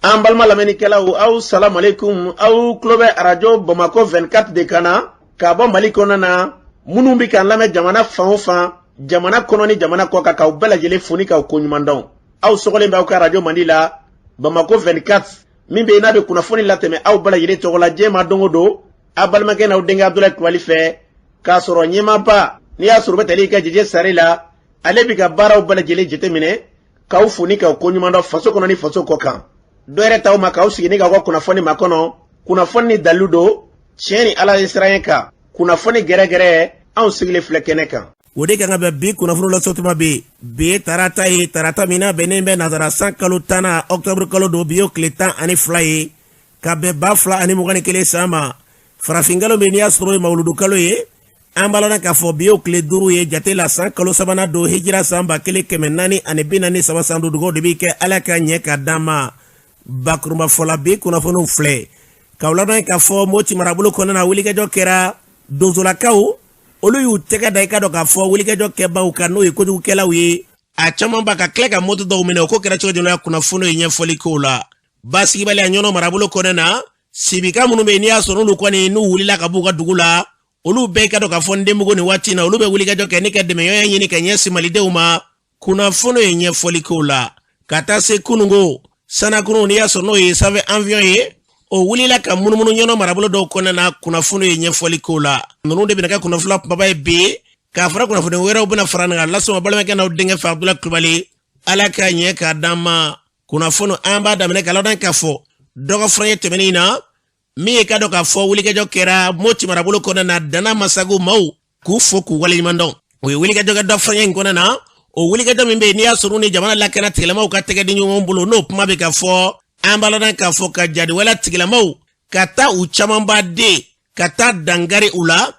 An balma lamɛnnikɛlaw aw salam aleikum aw tulo bɛ radio Bamako 24 de kan na ka bɔ Mali kɔnɔ na minnu bɛ k'an lamɛn jamana fan o fan jamana kɔnɔ ni jamana kɔ kan k'aw bɛɛ lajɛlen foni k'aw koɲuman dɔn aw sɔgɔlen b'aw ka radio Mandi la Bamako 24 min bɛ n'a bɛ kunnafoni latɛmɛ aw bɛɛ lajɛlen tɔgɔ la diɲɛ ma don o don a balimakɛ n'aw denkɛ Abdulaye Kulibali fɛ k'a sɔrɔ ɲɛmaaba n'i y'a sɔrɔ bɛ tali ka Jɛjɛ Sare la ale bɛ ka baaraw bɛɛ lajɛlen jateminɛ k'aw foni k'aw koɲuman dɔn faso kɔnɔ ni faso kɔ kan. Dɔɛrɛ taw ma k'aw sigi ni k'aw ka kunnafoni ma kɔnɔ kunnafoni ni dalilu don tiɲɛ ni Ala ye siran ye kan kunnafoni gɛrɛgɛrɛ anw sigilen filɛ kɛnɛ kan. O de kan ka bɛn bi kunnafoni lasɔtuma bi tarata ye tarata min na bɛnnen bɛ nazara san kalo 10 na octobre kalo don bi y'o tile 12 ye ka bɛn 2021 san ma farafin kalo min n'i y'a sɔrɔ ye mawuludu kalo ye an balana k'a fɔ bi y'o tile 5 ye jate la san kalo 3 don hijira san 1443 san dudugaw de bɛ kɛ Ala ka ɲɛ ka d'an ma. Bakuruma fɔla bi kunnafoniw filɛ k'aw ladɔn k'a fɔ Moti marabolo kɔnɔna na wulikɛjɔ kɛra donsolakaw olu y'u tɛgɛ da i ka dɔn k'a fɔ wulikɛjɔ kɛbaaw kan n'o ye kojugukɛlaw ye a caman ba ka tila ka moto dɔw minɛ o ko kɛra cogo jumɛn kunnafoni ye ɲɛfɔli kow la basigibali a ɲɔnɔ marabolo kɔnɔna na sibika minnu bɛ n'i y'a sɔrɔ olu kɔni n'u wulila ka b'u ka dugu la olu bɛɛ ka dɔn k'a fɔ ndenmugu ni waati na olu bɛ wulikɛjɔ kɛ ni ka dɛmɛɲɔgɔnya ɲini ka ɲɛsin malidenw ma kunnafoni ye ɲɛfɔli kow la ka taa se kunungo sanakunu n'i y'a sɔrɔ n'o ye sanfɛ avion ye o wulila ka munumunu ɲɔnɔ marabolo dɔw kɔnɔna na kunnafoni ye ɲɛfɔli kow la ninnu de bɛna kɛ kunnafoni kumaba ye bi k'a fara kunnafoni wɛrɛw bɛna fara nin kan lasɔn balimakɛ n'aw denkɛ fɛ Abdulaye Kulibali Ala ka ɲɛ k'a d'an ma kunnafoni an b'a daminɛ k'a ladɔn k'a fɔ dɔgɔfɔrɔ ye tɛmɛnen in na min ye ka dɔn k'a fɔ wulikɛjɔ kɛra Moti marabolo kɔnɔna na Dana Masago maaw k'u fo k'u waleɲuman dɔn o ye wulikɛjɔ kɛ dɔgɔfɔrɔ in kɔnɔna na o wulikɛjɔ min bɛ yen n'i y'a sɔrɔ ni jamana lakana tigilamaw ka tɛgɛ di ɲɔgɔn bolo n'o kuma bɛ ka fɔ an b'a ladɔn k'a fɔ ka jadiwala tigilamaw ka taa u camanba de ka taa dangari u la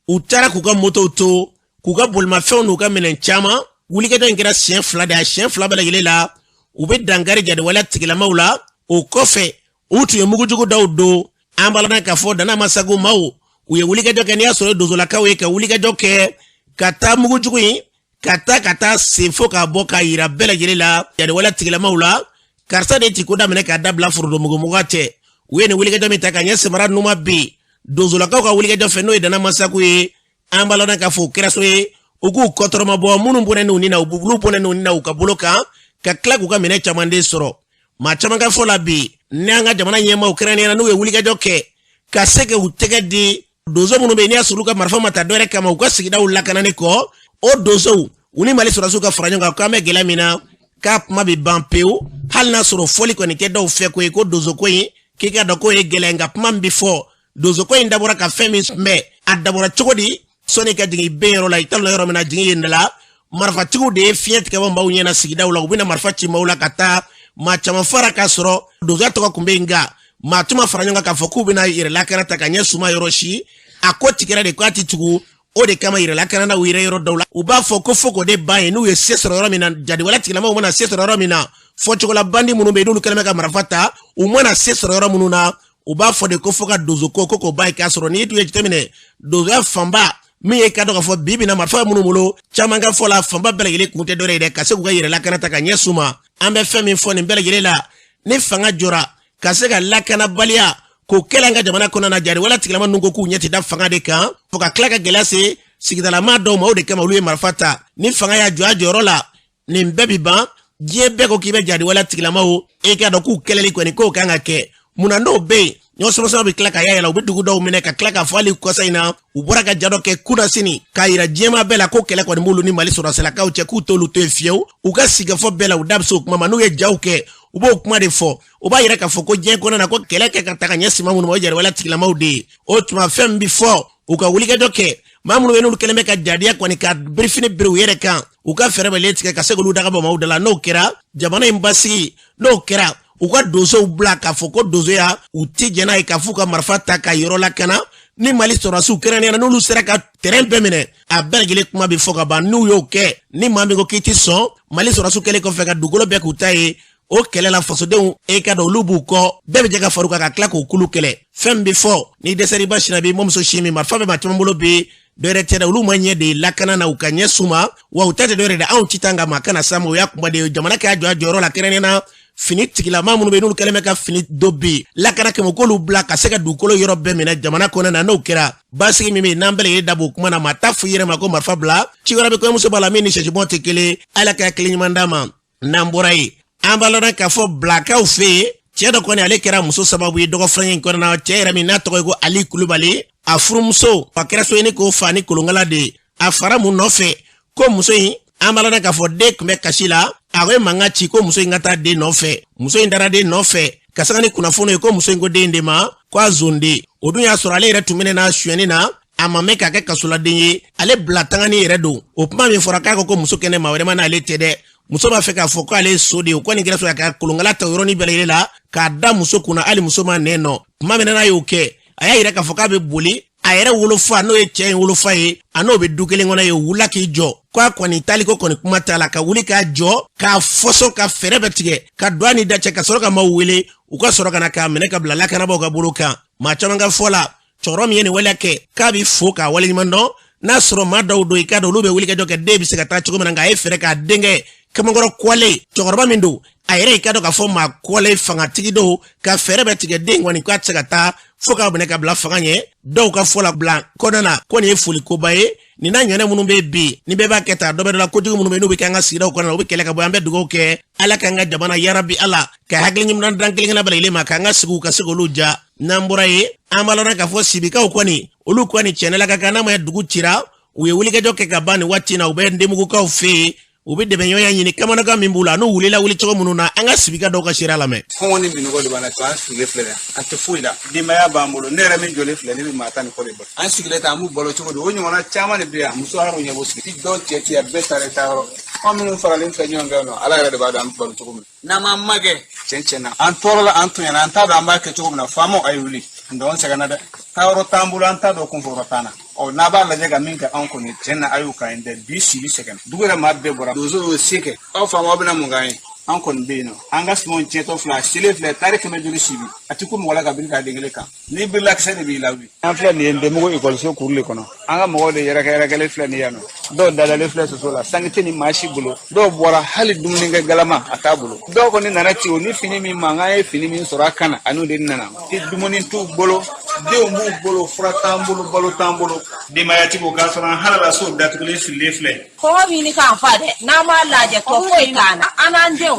u taara k'u ka motow to k'u ka bolimafɛnw n'u ka minɛn caman wulikɛjɔ in kɛra siɲɛ 2 de a siɲɛ 2 bɛɛ lajɛlen la u bɛ dangari jadiwala tigilamaw la o kɔfɛ u tun ye mugujugu dɔw don an b'a ladɔn k'a fɔ Dana Masago maaw u ye wulikɛjɔ kɛ n'i y'a sɔrɔ donsolakaw ye ka wulikɛjɔ kɛ ka taa mugujugu in ka taa sen fo k'a bɔ k'a yira bɛɛ lajɛlen la jadiwala tigilamaw la karisa de ti ko daminɛ k'a dabila forodomugumuga cɛ u ye nin wulikɛjɔ min ta ka ɲɛ samara numa bi donsolakaw ka wulikɛjɔ fɛ n'o ye Dana Masago ye an b'a ladɔn k'a fɔ o kɛra so ye u k'u kɔtɔrɔma bɔ minnu bɔnnen n'u ni na u bulu bɔnnen n'u ni na u ka bolo kan ka tila k'u ka minɛ caman de sɔrɔ maa caman ka fɔ la bi ni an ka jamana ɲɛmaaw kɛrɛnkɛrɛnnen n'u ye wulikɛjɔ kɛ ka se ka u tɛgɛ di donso minnu bɛ yen n'i y'a sɔrɔ u ka marifa ma ta dɔwɛrɛ kama u ka sigidaw lakanani kɔ o donsow u ni Mali sɔrɔdasiw ka fara ɲɔgɔn kan k'an bɛ gɛlɛya min na k'a kuma bɛ ban pewu hali n'a sɔrɔ fɔli kɔni kɛ dɔw fɛ ko ye ko donsoko in k'i ka dɔn ko ye gɛlɛya nka kuma min bɛ fɔ donsoko in dabɔra ka fɛn min mɛn a dabɔra cogo di sɔnni ka jigin ben yɔrɔ la i t'a dɔn yɔrɔ min na jigin yen de la marifatigiw de ye fiɲɛ tigɛ bɔ maaw ɲɛna sigidaw la u bɛna marifa ci maaw la ka taa maa caman fara k'a sɔrɔ donsoya tɔgɔ tun bɛ yen nka maa tuma fara ɲɔgɔn kan k'a fɔ k'u bɛna yɛrɛlakana ta ka ɲɛ suma yɔrɔ si a ko tigɛra de k'a ti tugu o de kama yɛrɛlakana na u yɛrɛ yɔrɔ dɔw la u b'a fɔ ko fo k'o de ban ye n'u ye se sɔrɔ yɔrɔ min na jadiwala tigilamaw mana se sɔrɔ yɔrɔ min na fɔcogola bandi minnu bɛ yen n'olu kɛlen bɛ ka marifa ta u mana se sɔrɔ yɔrɔ minnu na u b'a fɔ de ko fo ka donsoko ko k'o ban ye k'a sɔrɔ n'i tun ye jateminɛ donsoya fanba min ye ka dɔn k'a fɔ bi bina marifa minnu bolo caman ka fɔ la fanba bɛɛ lajɛlen kun tɛ dɔ ye dɛ ka se k'u ka yɛrɛlakana ta ka ɲɛ suma an bɛ fɛn min fɔ nin bɛɛ lajɛlen la ni fanga jɔra ka se ka lakanabaliya k'o kɛlɛ an ka jamana kɔnɔna na jadiwala tigilama ninnu ko k'u ɲɛ ti da fanga de kan fo ka tila ka gɛlɛya se sigidalama dɔw ma o de kama olu ye marifa ta ni fanga y'a jɔ a jɔyɔrɔ la nin bɛɛ bi ban diɲɛ bɛɛ ko k'i bɛ jadiwala tigilamaw e k'a dɔn k'u kɛlɛli kɔni k'o kan ka kɛ munna n'o bɛ yen ɲɔ sɔmɔsɔmɔ bɛ tila ka yala u bɛ dugu dɔw minɛ ka tila ka fɔ hali kɔsa in na u bɔra ka ja dɔ kɛ kudasini k'a yira diɲɛma bɛɛ la ko kɛlɛ kɔni b'olu ni Mali sɔrɔdasiakaw cɛ k'u t'olu to yen fiyewu u ka sigifɔ bɛɛ la u da bɛ se o kuma ma n'u ye jaw kɛ u b'o kuma de fɔ u b'a yira k'a fɔ ko diɲɛ kɔnɔna na ko kɛlɛ kɛ ka ta ka ɲɛ sima minnu ma o jadiwala tigilamaw de ye o tuma fɛn min bɛ fɔ u ka wulikɛjɔ kɛ maa minnu bɛ n'olu kɛlen bɛ ka jadiya kɔni ka birifini biri u yɛrɛ kan u ka fɛɛrɛ bɛlen tigɛ ka se k'olu daga bɔ maaw da la n'o kɛra jamana in basigi n'o kɛra u ka donsow bila k'a fɔ ko donsoya u ti jɛn n'a ye k'a fɔ ka marifa ta ka yɔrɔ lakana ni Mali sɔrɔdasiw kɛrɛnkɛrɛnnen n'olu sera ka terrain bɛɛ minɛ a bɛɛ lajɛlen kuma bɛ fɔ ka ban n'u y'o kɛ ni maa min ko k'i ti sɔn Mali sɔrɔdasiw kɛlen kɔfɛ ka dugukolo bɛɛ k'u ta ye o kɛlɛ la fasodenw e ka dɔn olu b'u kɔ bɛɛ bɛ jɛ ka far'u kan ka tila k'o kulu kɛlɛ fɛn bɛ fɔ ni dɛsɛra i ba sinna bi mɔmuso si min marifa bɛ maa caman bolo bi dɔwɛrɛ tɛ dɛ olu ma ɲɛ de lakana na u ka ɲɛ suma wa u ta tɛ dɔwɛrɛ de anw ci tan ka maa kana sa ma o y'a kuma de jamana k'a jɔ a jɔyɔrɔ la kɛrɛnkɛrɛnnen na fini tigilama minnu bɛ n'olu kɛlen bɛ ka fini dɔ bi lakana kɛmɛ k'olu bila ka se ka dugukolo yɔrɔ bɛɛ minɛ jamana kɔnɔ na n'o kɛra basigi min bɛ yen n'an bɛɛ lajɛlen dabɔ o kuma na maa t'a fɔ i yɛrɛ ma ko marifa bila ci wɛrɛ bɛ kɔɲɔmuso b'a la min ni sɛsibɔn tɛ kelen ala ka hakili ɲuman d'a ma n'an bɔra yen an b'a lɔn k'a fɔ bilakaw fɛ yen cɛ dɔ kɔni ale kɛra muso sababu ye dɔgɔfilankɛ in kɔnɔna cɛ yɛrɛ min n'a tɔgɔ ye ko ali kulubali a furumuso a kɛra so ye ni k'o fa ni kolonkala de a fara mun nɔfɛ ko muso in an b'a lɔn k'a fɔ den tun bɛ kasi la a ko mankan ci ko muso in ka taa den nɔfɛ muso in taara den nɔfɛ ka sanga ni kunnafoni ye ko muso in ko den de ma ko a zonde o dun y'a sɔrɔ ale yɛrɛ tun bɛ n'a suyɛni na a ma mɛn k'a kɛ kasoladen ye ale bila tangani yɛrɛ don o kuma min fɔra k'a ko muso kɛnɛ maa wɛrɛ ma n'ale tɛ dɛ muso b'a fɛ k'a fɔ ko ale ye so de ye o kɔni kɛra so ka kolonkala ta yɔrɔnin bɛɛ lajɛlen la k'a da muso kunna hali muso ma nɛn nɔ tuma min n'a y'o kɛ a y'a yɛrɛ k'a fɔ k'a bɛ boli a yɛrɛ wolofa n'o ye cɛ in wolofa ye a n'o bɛ du kelen kɔnɔ ye o wula k'i jɔ ko a kɔni taliko kɔni kuma t'a la ka wuli k'a jɔ k'a fɔsɔ ka fɛɛrɛ bɛ tigɛ ka don a ni da cɛ ka sɔrɔ ka maaw wele u ka sɔrɔ ka na k'a minɛ ka bila lakanabaaw ka bolo kan maa caman ka fɔ la cɛkɔrɔba min ye nin waleya kɛ k'a bɛ fo k'a waleɲuman dɔn n'a sɔrɔ maa dɔw don i ka dɔn olu bɛ wuli ka jɔ kɛ den bɛ se ka taa cogo min na nka a ye fɛɛrɛ k'a denkɛ kamankɔrɔ kɔle cɛkɔrɔba min don a yɛrɛ i ka dɔn k'a fɔ maa kɔle fangatigi dɔw ka fɛɛrɛ bɛ tigɛ den kɔni k'a tɛ se ka taa fo k'a minɛ ka bila fanga ɲɛ dɔw ka fɔ la bila kɔnɔna na ko nin ye foli koba ye nin n'a ɲɔgɔnna minnu bɛ bi ni bɛɛ b'a kɛ tan dɔ bɛ dɔ la kojugu minnu bɛ n'u bɛ kɛ an ka sigidaw kɔnɔna na u bɛ kɛlɛ ka bɔ an bɛ dugawu kɛ ala k'an ka jamana yarabi ala ka hakili ɲuman dan kelen-kelenna bɛɛ lajɛlen ma k'an ka sigiw ka se k'olu ja n'an bɔra yen an b'a lɔn k'a fɔ sibikaw kɔni olu kɔni tiɲɛna la ka kan n'a ma dugu cira u ye wulikajɔ kɛ ka ban nin waati in na u bɛ ndenmugukaw fɛ yen u bɛ dɛmɛɲɔgɔnya ɲini kamanagan min b'u la n'u wulila wulicogo minnu na an ka sibika dɔw ka sira lamɛn. Kɔngɔ ni minɔgɔ de b'an na an sigilen filɛ dɛ an tɛ foyi la denbaya b'an bolo ne yɛrɛ min jɔlen filɛ ne bɛ maa tan ni kɔ de bɔ an sigilen ta an b'u balo cogo di o ɲɔgɔnna caman de bɛ yan muso yɛrɛ ɲɛ b'o sigi dɔw cɛ tigɛ bɛɛ taara taa yɔrɔ anw minnu faralen filɛ ɲɔgɔn kan ala yɛrɛ de b'a dɔn an bɛ balo cogo min n'an m'an magɛ cɛn na an tɔɔrɔ la an tonyana an t'a dɔn an b'a kɛ cogo min na faamaw a ye wuli dɔn sɛgɛnna dɛ taayɔrɔ t'an bolo an t'a dɔn kun fɔyɔrɔ t'an na n'a b'a lajɛ ka min kɛ anw kɔni tiɲɛ na a y'u kan dɛ bi sigi sɛgɛn dugu yɛrɛ maa bɛɛ bɔra donso y'o se kɛ aw faama aw bɛna mun k'an ye an kɔni bɛ yen nɔ an ka sumanw tiɲɛtɔ filɛ a selen filɛ tari 100 sibi a ti ko mɔgɔ la ka biri k'a den kelen kan n'i birila kisɛ de b'i lawuli an filɛ nin ye Ndenmogo ekɔliso kuru de kɔnɔ an ka mɔgɔw de yɛrɛkɛyɛrɛkɛlen filɛ nin yan nɔ dɔw dadalen filɛ soso la sangi tɛ ni maa si bolo dɔw bɔra hali dumunikɛ galama a t'a bolo dɔw kɔni nana ci o ni fini min ma an ye fini min sɔrɔ a kan na an'u de nana dumuni t'u bolo denw b'u bolo fura t'an bolo balo t'an bolo denbayatigiw k'a sɔrɔ an halala so datugulen fililen filɛ kɔngɔ b'i ni k'an fa dɛ n'an m'a lajɛ tɔ foyi t'an na an n'an denw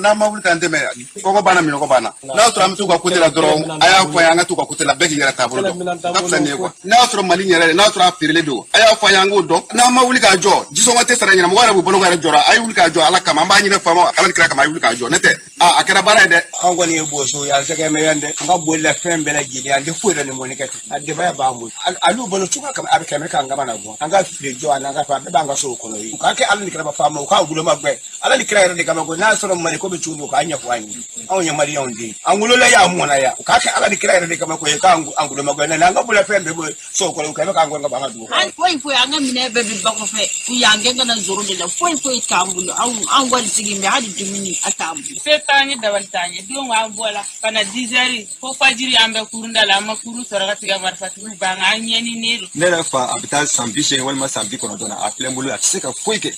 n'an ma wuli k'an dɛmɛ kɔgɔ banna minɔgɔ banna n'a sɔrɔ an bɛ t'u ka côté la dɔrɔn a y'a fɔ an ye an ka t'u ka côté la bɛɛ k'i yɛrɛ taabolo dɔn ka fisa nin ye quoi n'a sɔrɔ Mali yɛrɛ n'a sɔrɔ a feerelen don a y'a fɔ an ye an k'o dɔn n'an ma wuli k'a jɔ jisɔngɔ tɛ sara ɲɛna mɔgɔ yɛrɛ b'u bolo yɛrɛ jɔra a ye wuli k'a jɔ ala kama an b'a ɲini faama ala ni kira kama a ye wuli k'a jɔ ne tɛ a kɛra baara ye dɛ anw kɔni ye boso ye an sɛgɛ mɛ yan dɛ an ka boli la fɛn bɛɛ lajɛlen an tɛ foyi yɛrɛ ni mɔni kɛ ten a denbaya b'an bolo olu bolo cogoya kama a bɛ kɛmɛ k'an kama na bɔ an ka fili jɔ an ka fa bɛɛ b'an ka so kɔnɔ ye u k'a kɛ ala ni kira faama u k'a guloma gbɛ ala ni kira yɛrɛ de kama ko n'a sɔrɔ Mali ko bɛ cogo min u k'a ɲɛfɔ an ye anw ye Maliyɛnw de ye an wolola yan an mɔna yan u k'a kɛ ala ni kira yɛrɛ de kama ko ye k'an guloma gbɛ n'an ka boli fɛn bɛɛ bolo so kɔnɔ u kɛmɛ k'an gɔn ka ban ka dugu an foyi an ka minɛ bɛɛ bi ba kɔfɛ u y'an gɛn ka na zoro de la foyi t'an bolo an wari sigi mɛ hali dumuni a t'an bolo se t'an ye dabali t'an ye denw b'an bɔ la ka na 10 heures fo fajiri an bɛ kurun da la an ma kurun sɔrɔ ka tigɛ marifatigiw ban an ɲɛni ne don ne yɛrɛ fa a bɛ taa san 80 walima san 90 na a filɛ n bolo a tɛ se ka foyi kɛ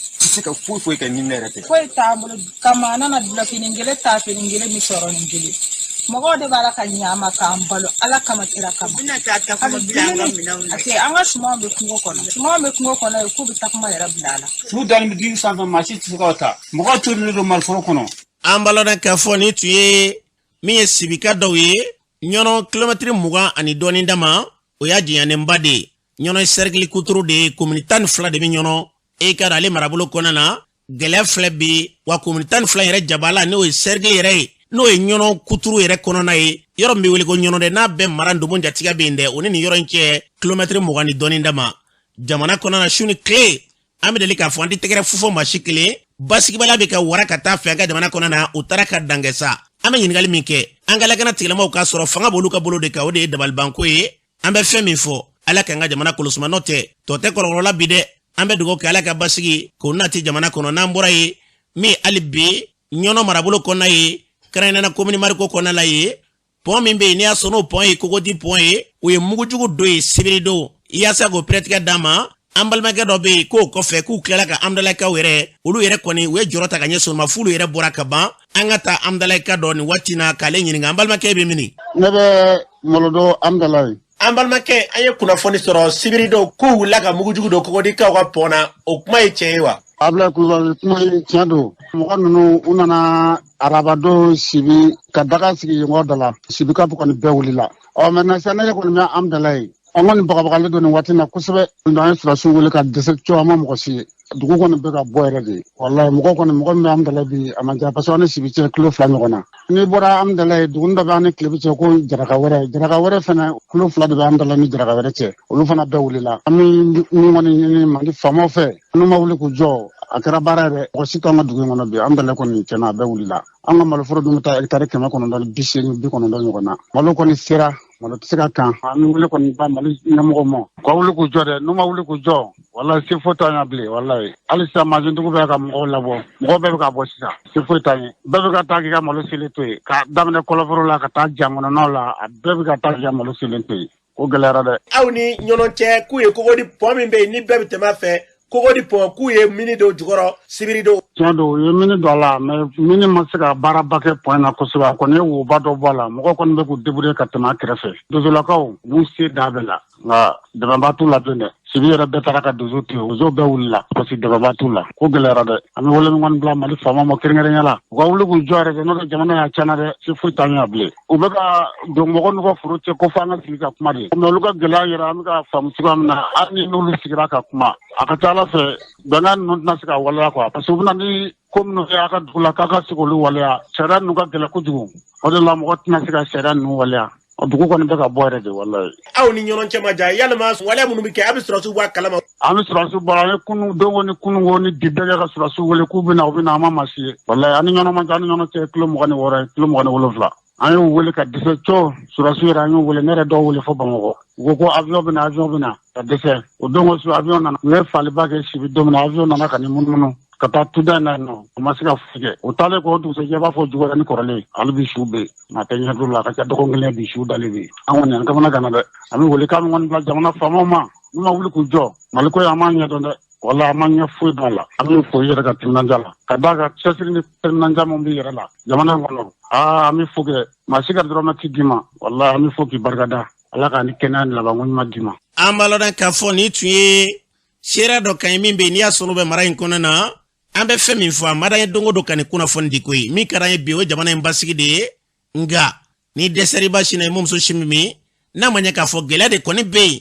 foyi kɛ ni ne yɛrɛ tɛ foyi t'an bolo kama an nana bila fini kelen ta fini kelen min sɔrɔ nin kelen mɔgɔw de b'a la ka ɲɛ ma k'an balo ala kama kira kama an ka sumanw bɛ kungo kɔnɔ ye k'u bɛ takuma yɛrɛ bila a la fu dalen bɛ digi sanfɛ maa si tɛ se k'o ta mɔgɔw tolen don mariforo kɔnɔ an balɔnna k'a fɔ nin tun ye min ye sibika dɔw ye ɲɔnɔ kilomɛtiri 20 ani dɔɔnin dama o y'a janyanenba de ye ɲɔnɔ ye cercle kuturu de ye komini 12 de bɛ ɲɔnɔ e ka ale marabolo kɔnɔna na gɛlɛya filɛ bi wa komini 12 yɛrɛ jabala n'o ye cercle yɛrɛ ye n'o ye ɲɔnɔ kuturu yɛrɛ kɔnɔna ye yɔrɔ min bɛ wele ko ɲɔnɔ dɛ n'a bɛɛ mara ndomo jatigiya bɛ yen dɛ o ni nin yɔrɔ in cɛ kilomɛtiri 20 ni dɔɔnin dama jamana kɔnɔna su ni tile an bɛ deli k'a fɔ an tɛ tɛgɛrɛ fufo maa si kelen basigibala bɛ ka wara ka taa fɛ an ka jamana kɔnɔna na u taara ka dangɛ sa an bɛ ɲininkali min kɛ an ka lakana tigilamɔgɔw k'a sɔrɔ fanga b'olu ka bolo de kan o de ye dabalibanko ye an bɛ fɛn min fɔ ala k'an ka jamana kɔlɔsima n'o tɛ tɔ tɛ kɔlɔlɔla bi dɛ an bɛ dugawu kɛ ala ka basigi k'o nati jamana kɔnɔ n'an bɔra ye min hali bi ɲɔnɔ marabolo kɔnɔna ye kɛrɛnkɛrɛnnena komini mariko kɔnɔna la ye pɔn min bɛ yen n'i y'a sɔn n'o pɔn ye kogodi pɔn ye o ye mugujugu dɔ ye sibiri don i yaasa k'o pɛrɛtigɛ d'a ma an balimakɛ dɔ be yen k'o kɔfɛ k'u tilala ka amdalaikaw yɛrɛ olu yɛrɛ kɔni u ye jɔrɔ ta ka ɲɛ sonoma fulu yɛrɛ bɔra ka ban an ka taa amdalaika dɔ nin waati na k'ale ɲininka an balimakɛ be mini ne bɛ malodo amdalai an balimakɛ an ye kunnafoni sɔrɔ sibiri dɔw k'u wulila ka mugujugu dɔ kɔgɔdikaw ka pɔnna o kuma ye tiɲɛ ye wa Abla Kulubali kuma ye tiɲɛ don mɔgɔ ninnu u nana arabado sibi ka daga sigi ɲɔgɔn da la sibi ka kɔni bɛɛ wulila maintenant sisan ne yɛrɛ kɔni bɛ amdalai an kɔni bagabagalen don nin waati na kosɛbɛ an ye surasiw wele ka dɛsɛ caman mɔgɔ si ye dugu kɔni bɛ ka bɔ yɛrɛ de wallahi mɔgɔ min bɛ amdalai bi a man ca parce que an ni sibi cɛ kilo 2 ɲɔgɔn na n'i bɔra amdalai dugu dɔ bɛ an ni kilebi cɛ ko jaraka wɛrɛ fana kilo 2 de bɛ amdalai ni jaraka wɛrɛ cɛ olu fana bɛɛ wulila an bɛ min kɔni ɲini mali faamaw fɛ n'u ma wuli k'u jɔ a kɛra baara yɛrɛ mɔgɔ si t'an ka dugu in kɔnɔ bi amdalai kɔni tiɲɛna a bɛɛ wulila an ka maloforo dun bɛ taa hectare 990 ɲɔgɔn na malo kɔni sera malo tɛ se ka kan an bɛ wele kɔni ba mali ɲɛmɔgɔw ma k'aw wuli k'u jɔ dɛ n'u ma wuli k'u jɔ wallahi se foyi t'an ye bilen wallahi hali sisan mazɛntigiw bɛ ka mɔgɔw labɔ mɔgɔw bɛɛ bɛ ka bɔ sisan se foyi t'an ye bɛɛ bɛ ka taa k'i ka malo selen to yen ka daminɛ kɔlɔforo la ka taa jankɔnɔnaw la a bɛɛ bɛ ka taa k'i ka malo selen to yen o gɛlɛyara dɛ aw ni ɲɔgɔn cɛ k'u ye kogodi pɔn min bɛ yen ni bɛɛ bɛ tɛmɛ a fɛ kogodi pɔn k'u ye mini dɔw jukɔrɔ sibiri dɔw tiɲɛ don u ye mini don a la mais mini ma se ka baaraba kɛ pɔn na kosɛbɛ a kɔni ye woba dɔ bɔ a la mɔgɔw kɔni bɛ k'u débrouiller ka tɛmɛ a kɛrɛfɛ donsolakaw b'u se da bɛɛ la nka dɛmɛba t'u la bilen dɛ sibi yɛrɛ bɛɛ taara ka donso to yen ozo bɛɛ wulila parce que dɛmɛba t'u la ko gɛlɛyara dɛ an bɛ wele min kɔni bila mali faama ma kɛrɛnkɛrɛnya la u ka wuli k'u jɔ yɛrɛ dɛ n'o tɛ jamana y'a tiɲɛna dɛ se foyi t'an ye bilen u bɛ ka don mɔgɔ n'u ka foro cɛ ko fɔ an ka sigi ka kuma de mais olu ka gɛlɛya yɛrɛ an bɛ ka faamu cogoya min na hali ni n'olu sigira ka kuma a ka ca ala fɛ bɛnkan ninnu tɛna se ka waleya quoi parce que u bɛ na ni ko minnu kɛ a ka dugu la k'a ka se k'olu waleya sariya ninnu ka gɛlɛn kojugu o de la mɔgɔ tɛna se ka sariya ninnu waleya dugu kɔni bɛ ka bɔ yɛrɛ de wallahi aw ni ɲɔgɔn cɛ ma ja yalima waleya minnu bɛ kɛ a bɛ surasiw bɔ a kalama an bɛ surasiw bɔra an ye kunu dongo ni kunungo ni bi bɛɛ kɛ ka surasiw wele k'u bɛ na u bɛ na an ma masi ye wallahi an ni ɲɔgɔn ma ja an ni ɲɔgɔn cɛ kilo 26 ye kilo 27 an y'u wele ka dɛsɛ co surasiw yɛrɛ an y'u wele ne yɛrɛ dɔw wele fɔ bamakɔ u ko avion bɛ na ka dɛsɛ o dongo su avion nana u ye faliba kɛ sibi don min na avion nana ka ni munumunu ka taa tuda in na yen nɔ o ma se ka foyi kɛ o taalen kɔ o dugusɛjɛ b'a fɔ juguyara ni kɔrɔlen hali bi su bɛ yen nka tɛ ɲɛ la a ka ca dɔgɔkun kelen bi su dalen bɛ yen an kɔni an kamana gana dɛ an bɛ wele k'an kɔni bila jamana faamaw ma n'u ma wuli k'u jɔ mali ko ye an m'a ɲɛdɔn dɛ wala an ma ɲɛ foyi dɔn a la an bɛ fɔ i yɛrɛ ka timinanja la ka d'a kan cɛsiri ni timinanja min b'i yɛrɛ la jamana in kɔnɔ an bɛ fo kɛ maa si ka dɔrɔmɛ ti d'i ma wala an bɛ fo k'i barikada ala k'a ni kɛnɛya ni labanko ɲuman d'i ma an b'a lɔn k'a fɔ nin tun ye seereya dɔ kan ye min bɛ yen n'i y'a sɔrɔ bɛ mara in kɔnɔ na an bɛ fɛn min fɔ a ma d'an ye dongo don ka nin kunnafoni di ko ye min ka d'an ye bi o jamana in basigi de ye nka ni dɛsɛr'i ba sini ye mun muso si min n'a ma ɲɛ k'a fɔ gɛlɛya de kɔni bɛ yen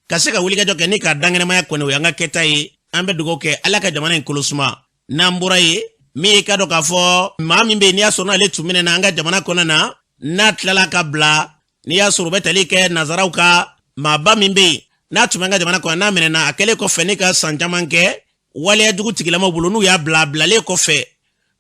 ka se ka wulikajɔ kɛ ni k'a dankɛnɛmaya kɔni o y'an ka kɛta ye an bɛ dugawu kɛ ala ka jamana in kolosuma n'an bɔra ye min ye ka dɔn k'a fɔ maa min bɛ yen n'i y'a sɔrɔ n'ale tun minɛ na an ka jamana kɔnɔ na n'a tilala ka bila n'i y'a sɔrɔ u bɛ tali kɛ nazaraw ka maaba min bɛ yen n'a tun bɛ an ka jamana kɔnɔ n'a minɛ na a kɛlen kɔfɛ ne ka san caman kɛ waleya jugu tigilamaw bolo n'u y'a bilalen kɔfɛ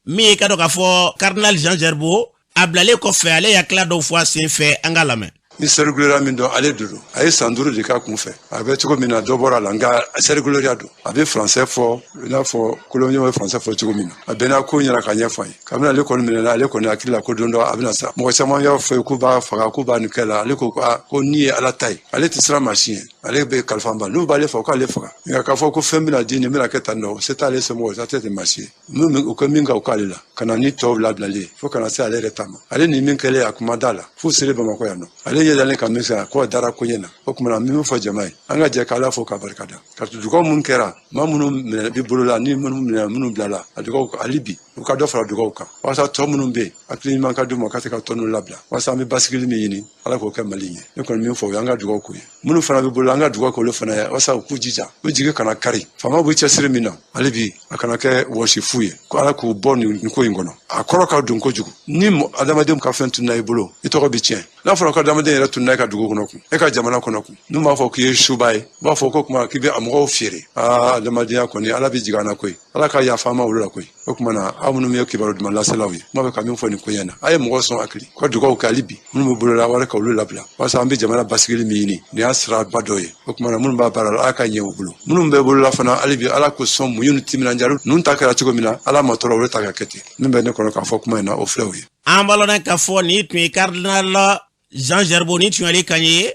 min ye ka dɔn k'a fɔ cardinal Jean Gerbeau a bilalen kɔfɛ ale y'a tila dɔw fɔ a sen fɛ an ka lamɛn ni serigulera min dɔn ale dodo a ye san 5 de k'a kun fɛ a bɛ cogo min na dɔ bɔra la nka seriguleria don a bɛ français fɔ i n'a fɔ kolonɲɛw ye français fɔ cogo min na a bɛɛ n'a ko ɲɛna ka ɲɛfɔ an ye kabini ale kɔni minɛna ale kɔni hakili la ko don dɔ a bɛna sa mɔgɔ caman y'a fɔ k'u b'a faga k'u b'a nin kɛ la ale ko ko ni ye ala ta ye ale tɛ siran maa si ye ale bɛ kalifa ban n'u b'ale fɔ k'ale faga nka k'a fɔ ko fɛn bɛna di nin bɛna kɛ tan nɔ se t'ale semɔgɔ sa tɛ maa si ye u ka min ka u k'ale la ka na ni tɔw labilalen fo kana se ale yɛrɛ ta ma ale ni min kɛlen a kuma da la fo sere bamakɔ yan nɔ ale yɛlɛlen ka min kɛ ko dara ko ɲɛna o tuma na min fɔ jama ye an ka jɛ k'ala fo ka barikada ka dugawu mun kɛra maa minnu minɛ bi bolo la ni minnu minɛ minnu bilala a dugawu hali bi u ka dɔ fara dugawu kan walasa tɔ minnu bɛ yen hakili ɲuman ka d'u ma ka se ka tɔ ninnu labila walasa an bɛ basigili min ɲini ala k'o kɛ mali ɲɛ ne kɔni min fɔ o ye an ka dugawu k'u ye minnu fana bɛ bolo an ka dugawu k'olu fana ye walasa u k'u jija u jigi kana kari faamaw bɛ cɛsiri min na hali bi a kana kɛ wɔsi fu ye ko ala k'u bɔ nin ko in kɔnɔ a kɔrɔ ka don kojugu ni adamadenw ka fɛn tunna i bolo i tɔgɔ bɛ tiɲɛ n'a fɔra ko adamaden yɛrɛ tunna i ka dugu kɔnɔ kun e ka jamana kɔnɔ kun n'u b'a fɔ k'i ye suba ye u b'a fɔ ko kuma k'i bɛ a mɔgɔw feere adamadenya kɔni ala bɛ jigin an na koyi ala ka yafa an ma olu la koyi o tuma na aw minnu ye kibaru duman laselaw ye kuma bɛ ka min fɔ nin ko ɲɛ na a ye mɔgɔ sɔn hakili ka dugawu kɛ hali bi minnu bɛ bolola wari ka olu labila walasa an bɛ jamana basigili min ɲini nin y'a siraba dɔ ye o tuma na minnu b'a baara la ala ka ɲɛ u bolo minnu bɛ bolola fana hali bi ala ko sɔn muɲu ni timinandiya ninnu ta kɛra cogo min na ala ma tɔɔrɔ olu ta ka kɛ ten min bɛ ne kɔnɔ k'a fɔ kuma in na o filɛ o ye an b'a lɔn k'a fɔ nin tun ye cardinal Jean Gerbeau ni tun y'ale kan ye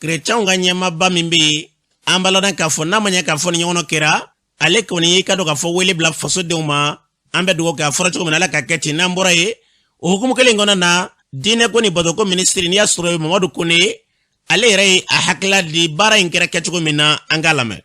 chrétienw ka ɲɛmaaba min bɛ yen an b'a lɔn k'a fɔ n'a ma ɲɛ k'a fɔ ni ɲɔgɔn kɛra ale kɔni y'i ka dɔn k'a fɔ wele bila fasodenw ma an bɛ dugawu kɛ a fɔra cogo min na ala ka kɛ ten n'an bɔra ye o hukumu kelen kɔnɔ na diinɛ ko ni bato ko ministre n'i y'a sɔrɔ Mamadu Kone ale yɛrɛ ye a hakila di baara in kɛra kɛcogo min na an k'a lamɛn.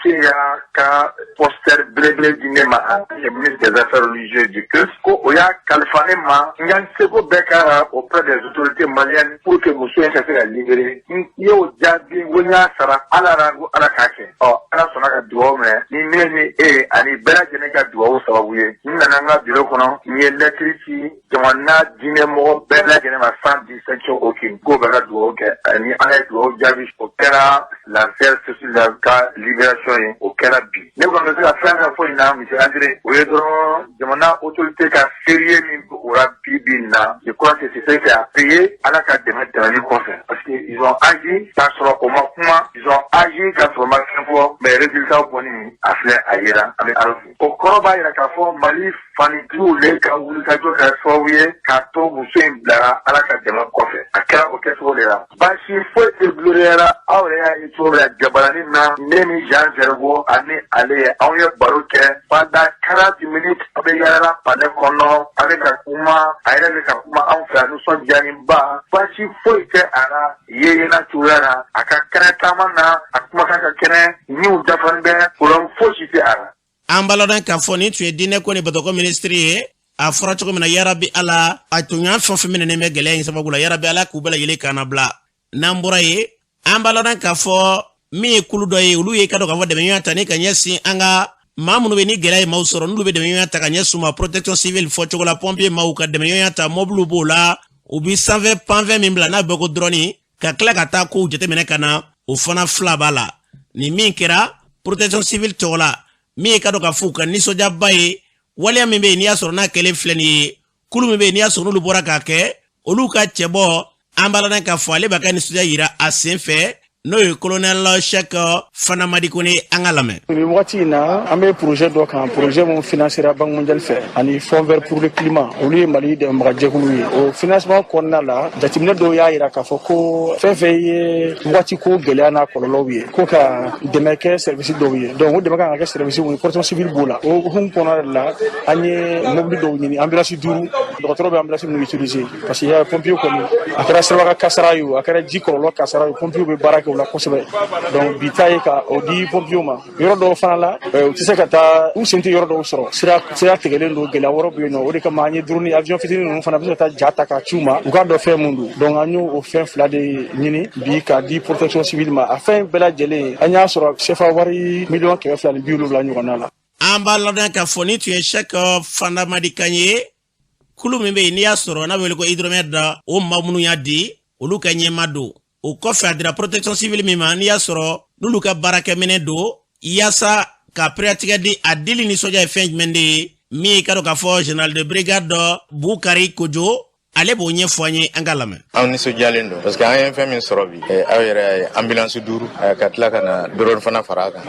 Y'a ka poster belebele di ne ma le ministre des Affaires religieuses du CUS ko o y'a kalifa ne ma n ka seko bɛɛ k'a auprès des autorités maliennes pour que muso in ka se ka libérer n y'o jaabi ko n y'a sara ala la ko ala k'a kɛ ala sɔnna ka dugawu minɛ ni ne ni e ani bɛɛ lajɛlen ka dugawu sababu ye n nana n ka bureau kɔnɔ n ye lettre ci jamana diinɛmɔgɔ bɛɛ lajɛlen ma sans distinction aucune k'o bɛ ka dugawu kɛ ani ala ye dugawu jaabi o kɛra l'affaire sur la ka libération ye o kɛra bi ne kɔni bɛ se ka fɛn fɛn fɔ in na monsieur André o ye dɔrɔn jamana autorité ka sérieux min bɔra bi na je crois que c'est ça qui a payé ala ka dɛmɛ tɛmɛni kɔfɛ parce que ils ont agi k'a sɔrɔ o ma kuma ils ont agi k'a sɔrɔ ma fɛn fɔ mais résultat kɔni a filɛ a yera an bɛ ala fo o kɔrɔ b'a yira k'a fɔ Mali fanitigiw le ka wulikajɔ kɛ sababu ye k'a to muso in bilara ala ka dɛmɛ kɔfɛ a kɛra o kɛcogo de la baasi foyi tɛ buloneyara aw yɛrɛ y'a ye cogo min na jabaranin na ne ni Jean Zerbo ani ale ye anw ye baro kɛ pendant 40 minutes a bɛ yaala palais kɔnɔ a bɛ ka kuma a yɛrɛ bɛ ka kuma anw fɛ yan nisɔndiyaniba baasi foyi tɛ a la yeyenna cogoya la a ka kɛnɛ taama na a kumakan ka kɛnɛ niw dafalen bɛ problème fosi tɛ a la. An b'a lɔn k'a fɔ ni tun ye diinɛ ko ni bato ko ministre ye a fɔra cogo min na yarabi ala a tun y'a fɛn fɛn minɛ bɛ gɛlɛya in sababu la yarabi ala k'u bɛɛ lajɛlen kana bila n'an bɔra ye an b'a lɔn k'a fɔ min ye kulu dɔ ye olu ye ka dɔn k'a fɔ dɛmɛɲɔgɔnya ta ni ka ɲɛsin an ka maa minnu bɛ ni gɛlɛya ye maaw sɔrɔ n'olu bɛ dɛmɛɲɔgɔnya ta ka ɲɛsin ma protection civile fɔ cogo la pompier maaw ka dɛmɛɲɔgɔnya ta mɔbiliw b'o la u bi sanfɛ panfɛn min bila n'a bɛ ko drone ka tila ka taa kow jateminɛ ka na o fana fila b'a la ni min kɛra protection civile tɔgɔ la min ye ka dɔn k'a fɔ u ka nisɔndiyaba ye waleya min bɛ yen n'i y'a sɔrɔ n'a kɛlen filɛ nin ye kulu min bɛ yen n'i y'a sɔrɔ n'olu bɔra k'a kɛ olu ka cɛbɔ an b'a lɔn k'a fɔ ale b'a ka nisɔndiya yira a sen fɛ n'o ye colonel Cheikh Fana Madi Kone an ka lamɛn. Nin wagati in na an bɛ projet dɔ kan projet mun financera Banque mondiale fɛ ani Fonds vert pour le climat olu ye Mali dɛmɛbaga jɛkulu ye o financement kɔnɔna la jateminɛ dɔw y'a yira k'a fɔ ko fɛn fɛn ye wagati ko gɛlɛya n'a kɔlɔlɔw ye ko ka dɛmɛ kɛ service dɔw ye donc o dɛmɛ kan ka kɛ service mun protection civile b'o la o hukumu kɔnɔna la an ye mobili dɔw ɲini ambulance 5 dɔgɔtɔrɔ bɛ ambulance minnu utiliser parce que pompier kɔni a kɛra siraba kasara ye o a kɛra ji kɔlɔlɔ kasara ye pompier bɛ baara kɛ la kosɛbɛ donc bi ta ye ka o di pompier ma yɔrɔ dɔw fana la u tɛ se ka taa u sen tɛ yɔrɔ dɔw sɔrɔ sira tigɛlen don gɛlɛya wɛrɛ bɛ yen nɔ o de kama an ye drone avion fitinin ninnu fana bɛ se ka taa ja ta ka ci u ma u k'a dɔn fɛn mun don donc an y'o fɛn fila de ɲini bi k'a di protection civile ma a fɛn bɛɛ lajɛlen an y'a sɔrɔ CFA wari miliyɔn 270 ɲɔgɔnna la. An b'a lɔn k'a fɔ ni tun ye Cheikh Fana Madi Kane ye kulu min bɛ yen n'i y'a sɔrɔ n'a bɛ wele ko hydromètre da o maa minnu y'a di olu ka ɲɛma don o kɔfɛ a dira protection civile min ma n'i y'a sɔrɔ n'olu ka baarakɛminɛ don yaasa ka préatigɛ di a dili nisɔndiya ye fɛn jumɛn de ye min ye ka dɔn k'a fɔ général de brigade Bukari Kojo ale b'o ɲɛfɔ an ye an ka lamɛn. Anw nisɔndiyalen don parce que an ye fɛn min sɔrɔ bi aw yɛrɛ ye ambulance 5 ka tila ka na drone fana fara a kan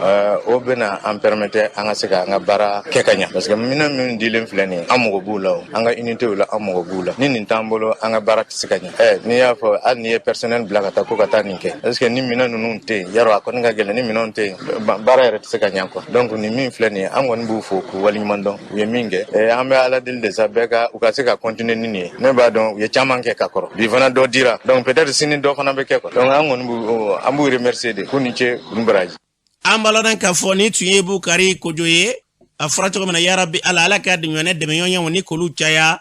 o bɛna an permettre an ka se ka an ka baara kɛ ka ɲa parce que minɛn min dilen filɛ nin ye an mago b'u la o an ka unité la an mago b'u la ni nin t'an bolo an ka baara tɛ se ka ɲa n'i y'a fɔ hali n'i ye personnel bila ka taa ko ka taa nin kɛ parce que ni minɛn ninnu tɛ yen yarɔ a kɔni ka gɛlɛn ni minɛnw tɛ yen baara yɛrɛ tɛ se ka ɲa quoi donc nin min filɛ nin ye an kɔni b'u fo k'u waleɲuman dɔn u ye min kɛ an bɛ ala deli de sa bɛɛ ka u ka se ka continuer ni nin ye ne b'a dɔn u ye caman kɛ ka kɔrɔ bi fana dɔ dira donc peut-être sini dɔ fana bɛ kɛ quoi donc an kɔni an b'u remercier de ko ni ce u ni baraji. An b'a lɔn k'a fɔ ni tun ye Bukari Kojo ye a fɔra cogo min na yarabi ala ka dɛmɛɲɔgɔnya ni k'olu caya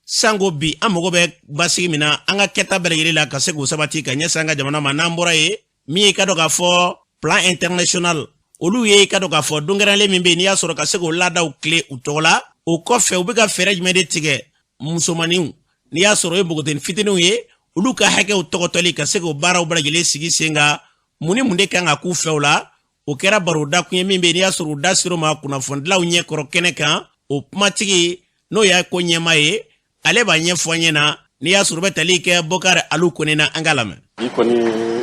sango bi an mago bɛ basigi min na an ka kɛta bɛɛ lajɛlen la ka se k'o sabati ka ɲɛsin an ka jamana ma n'an bɔra ye min ye ka dɔn k'a fɔ plan international olu ye ka dɔn k'a fɔ dongɛrɛnlen min bɛ yen n'i y'a sɔrɔ ka se k'o laadaw tile u tɔgɔ la o kɔfɛ u bɛ ka fɛɛrɛ jumɛn de tigɛ musomaninw n'i y'a sɔrɔ o ye npogotiginin fitininw ye olu ka hakɛw tɔgɔtɔli ka se k'o baaraw bɛɛ lajɛlen sigi sen kan mun ni mun de kan ka k'u fɛ o la o kɛra baro da kun ye min bɛ yen n'i y'a sɔrɔ u da sir'o ma kunnafonidilaw ɲɛkɔrɔ kɛnɛ kan o kumatigi n'o y'a ko ɲɛma ye ale b'a ɲɛfɔ an ɲɛna n'i y'a sɔrɔ u bɛ tali kɛ Bukari Alu Kone na an ka lamɛn. i kɔni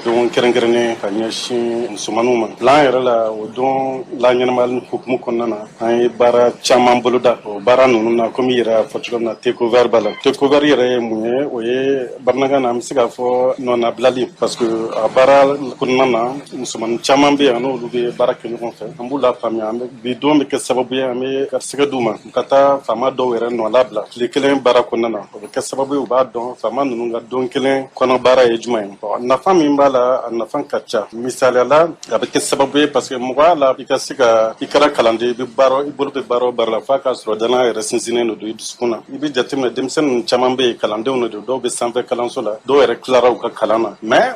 don kɛrɛnkɛrɛnnen ka ɲɛsin musomaninw ma lan yɛrɛ la o don la ɲɛnɛmali hukumu kɔnɔna na an ye baara caman boloda o baara ninnu na komi i yɛrɛ y'a fɔ cogo min na takeover b'a la takeover yɛrɛ ye mun ye o ye bamanankan na an bɛ se k'a fɔ nɔnabilali parce que a baara kɔnɔna na musomanin caman bɛ yan n'olu bɛ baara kɛ ɲɔgɔn fɛ an b'u lafaamuya bi don bɛ kɛ sababu ye an bɛ garisɛgɛ d'u ma u ka taa faama dɔw yɛrɛ nɔ labila tile kelen baara kɔnɔna na o bɛ kɛ sababu ye u b'a dɔn faama ninnu ka don kelen kɔnɔ baara ye jumɛn ye nafa min b'a la a nafa ka ca misaliya la a bɛ kɛ sababu ye parce que mɔgɔya la i ka se ka i kɛra kalanden i bɛ baara i bolo bɛ baara o baara la f'a k'a sɔrɔ danaya yɛrɛ sinsinnen don i dusukun na i bɛ jateminɛ denmisɛnnin caman bɛ yen kalandenw de don dɔw bɛ sanfɛ kalanso la dɔw yɛrɛ tilara u ka kalan na mais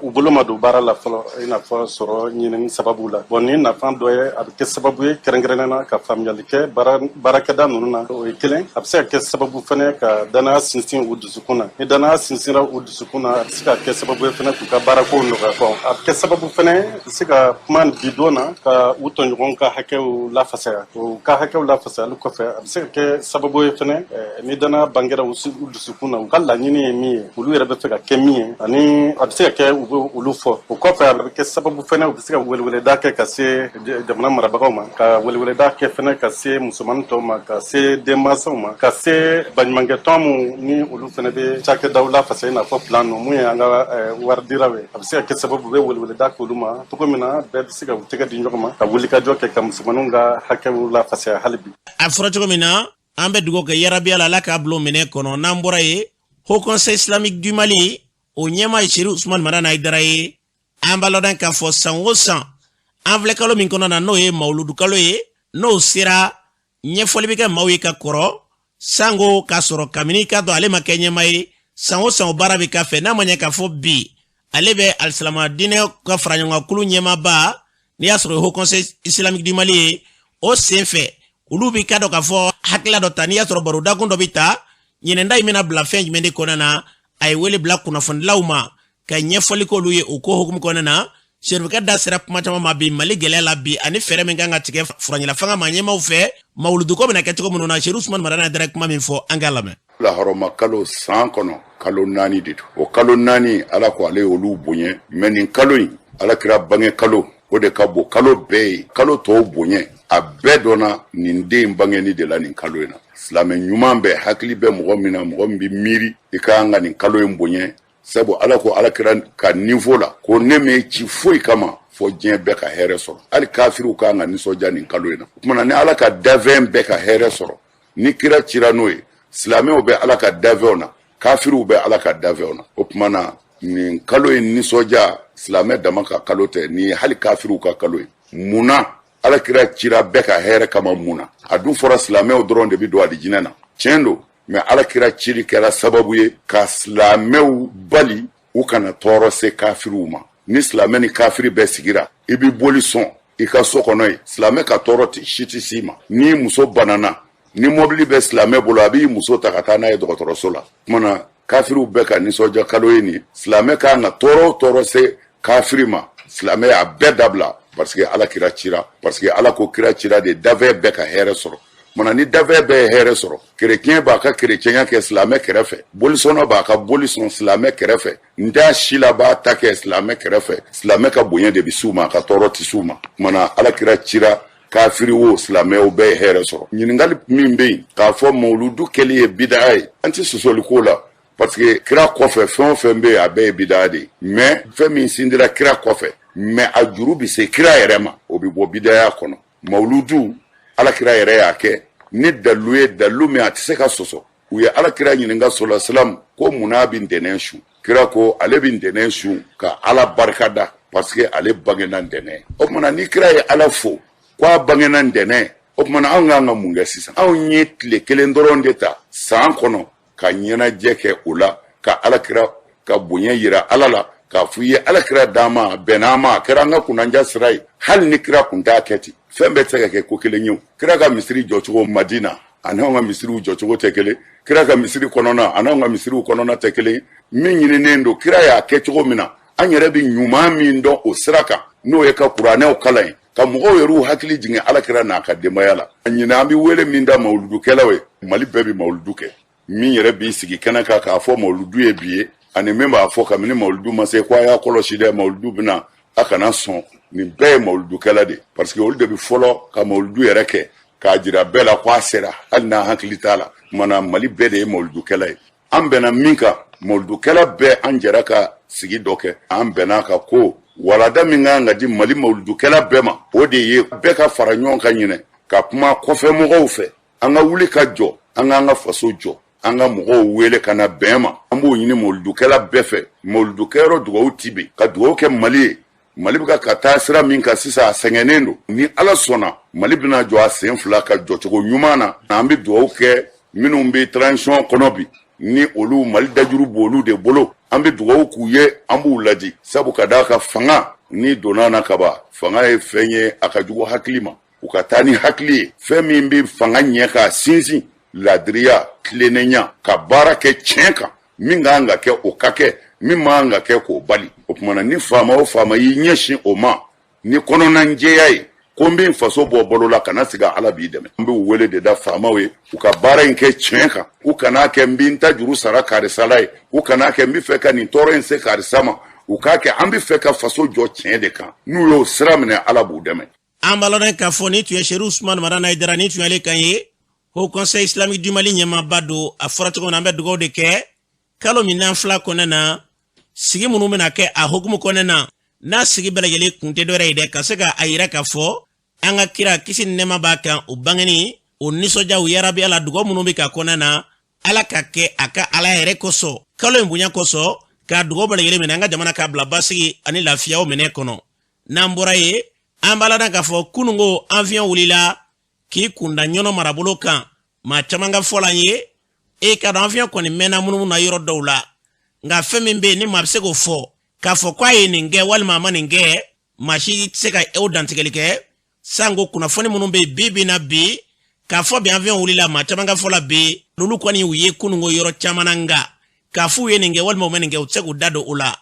u bolo ma don baara la fɔlɔ i n'a fɔ sɔrɔ ɲinini sababu la bon nin nafa dɔ ye a bɛ kɛ sababu ye kɛrɛnkɛrɛnnen ka faamuyali kɛ baarakɛda ninnu na o ye kelen a bɛ se ka kɛ sababu fana ka danaya sinsin u dusukun na ni danaya sinsinra u dusukun na a bɛ se ka kɛ sababu ye fana k'u ka baarako nɔgɔya bon a bɛ kɛ sababu fana bɛ se ka kuma bi don na ka u tɔɲɔgɔn ka hakɛw lafasaya o ka hakɛw lafasayali kɔfɛ a bɛ se ka kɛ sababu ye fana ni danaya bangera u dusukun na u ka laɲini ye min ye olu yɛrɛ bɛ fɛ ka kɛ min ye ani a bɛ se ka kɛ u bɛ olu fɔ o kɔfɛ a bɛ kɛ sababu fana u bɛ se ka weleweleda kɛ ka se jamana marabagaw ma ka weleweleda kɛ fana ka se musomanin tɔw ma ka se denmansaw ma ka se baɲumankɛ tɔn minnu ni olu fana bɛ cakɛdaw lafasaya i n'a fɔ plan ninnu mun ye an ka wari diraw ye a bɛ se ka kɛ sababu u bɛ weleweleda k'olu ma cogo min na bɛɛ bɛ se ka u tɛgɛ di ɲɔgɔn ma ka wulikajɔ kɛ ka musomaninw ka hakɛw lafasaya hali bi. A fɔra cogo min na an bɛ dugawu kɛ yarabi ala k'a bila o minɛ kɔnɔ n'an bɔra ye Haut Conseil islamique du Mali o ɲɛmaa ye Seri Usumani Madani Hayidara ye an b'a lɔn k'a fɔ san o san an filɛ kalo min kɔnɔ na n'o ye mawuludu kalo ye n'o sera ɲɛfɔli bɛ kɛ maaw ye ka kɔrɔ sango k'a sɔrɔ kabini k'a dɔn ale ma kɛ ɲɛmaa ye san o san o baara bɛ k'a fɛ n'a ma ɲɛ k'a fɔ bi ale bɛ alisilama diinɛ ka fara ɲɔgɔn kulu ɲɛmaaba n'i y'a sɔrɔ Haut Conseil islamique du Mali ye o sen fɛ olu b'i ka dɔn k'a fɔ hakilila dɔ ta n'i y'a sɔrɔ barodakun dɔ bɛ ta ɲinɛnda in bɛna bila fɛn jumɛn de kɔnɔ na a ye wele bila kunnafonidilaw ma ka ɲɛfɔli k'olu ye o ko hukumu kɔnɔ na Serifukɛ da sera kuma caman ma bi Mali gɛlɛya la bi ani fɛɛrɛ min kan ka tigɛ furaɲɛla fanga ma ɲɛmaaw fɛ mawuludu ko bɛna kɛ cogo minnu na Seri Usumani Madani Hayidara kuma min fɔ an k'a lamɛn. Lahɔrɔma kalo san kɔnɔ kalo 4 de don o kalo 4 ala ko ale olu bonya mais nin kalo in ala kira bange kalo o de ka bon kalo bɛɛ ye kalo tɔw bonya a bɛɛ dɔnna nin den bangeni de la nin kalo in na silamɛ ɲuman bɛɛ hakili bɛ mɔgɔ min na mɔgɔ min bɛ miiri i ka kan ka nin kalo in bonya sabu ala ko ala kira ka niveau la ko ne m'e ci foyi kama fo diɲɛ bɛɛ ka hɛrɛ sɔrɔ hali kafiriw ka kan ka nisɔndiya nin kalo in na o kumana ni ala ka dafɛn bɛɛ ka hɛrɛ sɔrɔ ni kira cira n'o ye silamɛw bɛ ala ka dafɛnw na kafiriw bɛ ala ka dafɛnw na o kumana nin kalo in nisɔndiya silamɛ dama ka kalo tɛ ni hali kafiriw ka kalo ye munna ala kira cira bɛɛ ka hɛrɛ kama munna a dun fɔra silamɛw dɔrɔn de bi don alijinɛ na tiɲɛ don mais ala kira ciri kɛra sababu ye ka silamɛw bali u kana tɔɔrɔ se kafiriw ma ni silamɛ ni kafiri bɛɛ sigira i bi boli sɔn i ka so kɔnɔ ye silamɛ ka tɔɔrɔ si tɛ s'i ma ni muso banana ni mobili bɛ silamɛ bolo a b'i muso ta ka taa n'a ye dɔgɔtɔrɔso la kumana kafiriw bɛɛ ka nisɔndiya kalo ye nin silamɛ ka kan ka tɔɔrɔ o tɔɔrɔ se kafiri ma silamɛ a bɛɛ dabila parce que ala kira cira parce que ala ko kira cira de dafɛ bɛɛ ka hɛrɛ sɔrɔ mana ni dafɛ bɛɛ ye hɛrɛ sɔrɔ kerecɛn b'a ka kerecɛnya kɛ silamɛ kɛrɛfɛ bolisɔnna b'a ka bolisɔn silamɛ kɛrɛfɛ n da sila b'a ta kɛ silamɛ kɛrɛfɛ silamɛ ka bonya de bi s'u ma ka tɔɔrɔ ti s'u ma mana ala kira cira kafiri wo silamɛw bɛɛ ye hɛrɛ sɔrɔ ɲiningali min bɛ yen k'a fɔ mawuludu kɛli ye bidaa ye an ti sɔsɔli ko la parce que kira kɔfɛ fɛn o fɛn bɛ yen a bɛɛ ye bidaa de ye mais fɛn min sindira kira kɔfɛ mais a juru bi se kira yɛrɛ ma o bi bɔ bidaya kɔnɔ mawuludu ala kira yɛrɛ y'a kɛ ni dalu ye dalu min a tɛ se ka sɔsɔ u ye ala kira ɲininka sɔlɔ silamu ko munna bi ntɛnɛn su kira ko ale bi ntɛnɛn su ka ala barika da parce que ale bangena ntɛnɛn o kumana ni kira ye ala fo ko a bangena ntɛnɛn o kumana anw kan ka mun kɛ sisan anw ye tile kelen dɔrɔn de ta san kɔnɔ ka ɲɛnajɛ kɛ o la ka ala kira ka bonya yira ala la k'a fɔ i ye ala kira d'an ma bɛnna an ma a kɛra an ka kunnanja sira ye hali ni kira kun t'a kɛ ten fɛn bɛɛ tɛ se ka kɛ ko kelen ye o kira ka misiri jɔcogo madina ani anw ka misiriw jɔcogo tɛ kelen kira ka misiri kɔnɔna ani anw ka misiriw kɔnɔna tɛ kelen min ɲininen don kira y'a kɛ cogo min na an yɛrɛ bɛ ɲuman min dɔn o sira kan n'o ye ka kuranɛw kalan ye ka mɔgɔw yɛrɛw hakili jigin ala kira n'a ka denbaya la ɲinan an bɛ wele min da mawuludukɛlaw ye mali bɛɛ bɛ mawuludu kɛ min yɛrɛ b'i sigi kɛnɛ kan k'a fɔ mawuludu ye bi ye ani min b'a fɔ kabini mawuludu ma se ko a y'a kɔlɔsi dɛ mawuludu bɛna a kana sɔn nin bɛɛ ye mawuludukɛla de parce que olu de bi fɔlɔ ka mawuludu yɛrɛ kɛ k'a jira bɛɛ la ko a sera hali n'a hakili t'a la mana Mali bɛɛ de ye mawuludukɛla ye an bɛnna min kan mawuludukɛla bɛɛ an jɛra ka sigi dɔ kɛ an bɛnna ka ko walada min kan ka di Mali mawuludukɛla bɛɛ ma o de ye bɛɛ ka fara ɲɔgɔn kan ɲinɛ ka kuma kɔfɛ mɔgɔw fɛ an ka wuli ka jɔ an k'an ka faso jɔ an ka mɔgɔw wele ka na bɛn ma an b'o ɲini mawuludukɛla bɛɛ fɛ mawuludukɛyɔrɔ dugawu ti bi ka dugawu kɛ Mali ye Mali bɛ ka taa sira min kan sisan a sɛgɛnnen don ni Ala sɔnna Mali bɛna jɔ a sen fila ka jɔcogo ɲuman na an bɛ dugawu kɛ minnu bɛ transition kɔnɔ bi ni olu Mali dajuru b'olu de bolo an bɛ dugawu k'u ye an b'u ladi sabu ka d'a ka fanga ni donna na kaban fanga ye fɛn ye a ka jugu hakili ma u ka taa ni hakili ye fɛn min bɛ fanga ɲɛ k'a sinsin ladiriya tilennenya ka baara kɛ tiɲɛ kan min kan ka kɛ o ka kɛ min man ka kɛ k'o bali o kumana ni faama o faama y'i ɲɛsin o ma ni kɔnɔna jɛya ye ko n bɛ faso bɔ balo la kana sigi Ala b'i dɛmɛ n bɛ u wele de da faamaw ye u ka baara in kɛ tiɲɛ kan u kana kɛ n bɛ n ta juru sara karisala ye u kana kɛ n bɛ fɛ ka nin tɔɔrɔ in se karisa ma u k'a kɛ an bɛ fɛ ka faso jɔ tiɲɛ de kan n'u y'o sira minɛ Ala b'u dɛmɛ. An balɔrɔ k'a fɔ ni tun ye Seru Usumani Marana Haidara ni tun y'ale kan ye Haut Conseil Islamique du Mali ɲɛmaaba don a fɔra cogo min na an bɛ dugawu de kɛ kalo min n'an fila kɔnɔna na sigi minnu bɛna kɛ a hukumu kɔnɔna na n'a sigi bɛɛ lajɛlen kun tɛ dɔwɛrɛ ye dɛ ka se ka a yira k'a fɔ an ka kira kisi ni nɛɛma b'a kan o bangeni o nisɔndiya o yarabi Ala dugawu minnu bɛ ka kɔnɔna na Ala ka kɛ a ka Ala yɛrɛ kosɔn kalo in bonya kosɔn ka dugawu bɛɛ lajɛlen minɛ an ka jamana k'a bila basigi ani lafiya o minɛ kɔnɔ n'an bɔra ye an b'a la k'a fɔ kununko avion wulila k'i kunda ɲɔnɔ marabolo kan maa caman ka fɔ la an ye ka dɔn avion kɔni mɛnna munumunu na yɔrɔ dɔw la nka fɛn min bɛ yen ni maa bɛ se k'o fɔ k'a fɔ k'a ye nin kɛ walima a ma nin kɛ maa si tɛ se ka o dantigɛli kɛ sanko kunnafoni minnu bɛ yen bi na bi k'a fɔ bi avion wulila maa caman ka fɔ la bi olu kɔni u ye kununko yɔrɔ caman na nka k'a fɔ u ye nin kɛ walima u ma nin kɛ u tɛ se k'u da don o la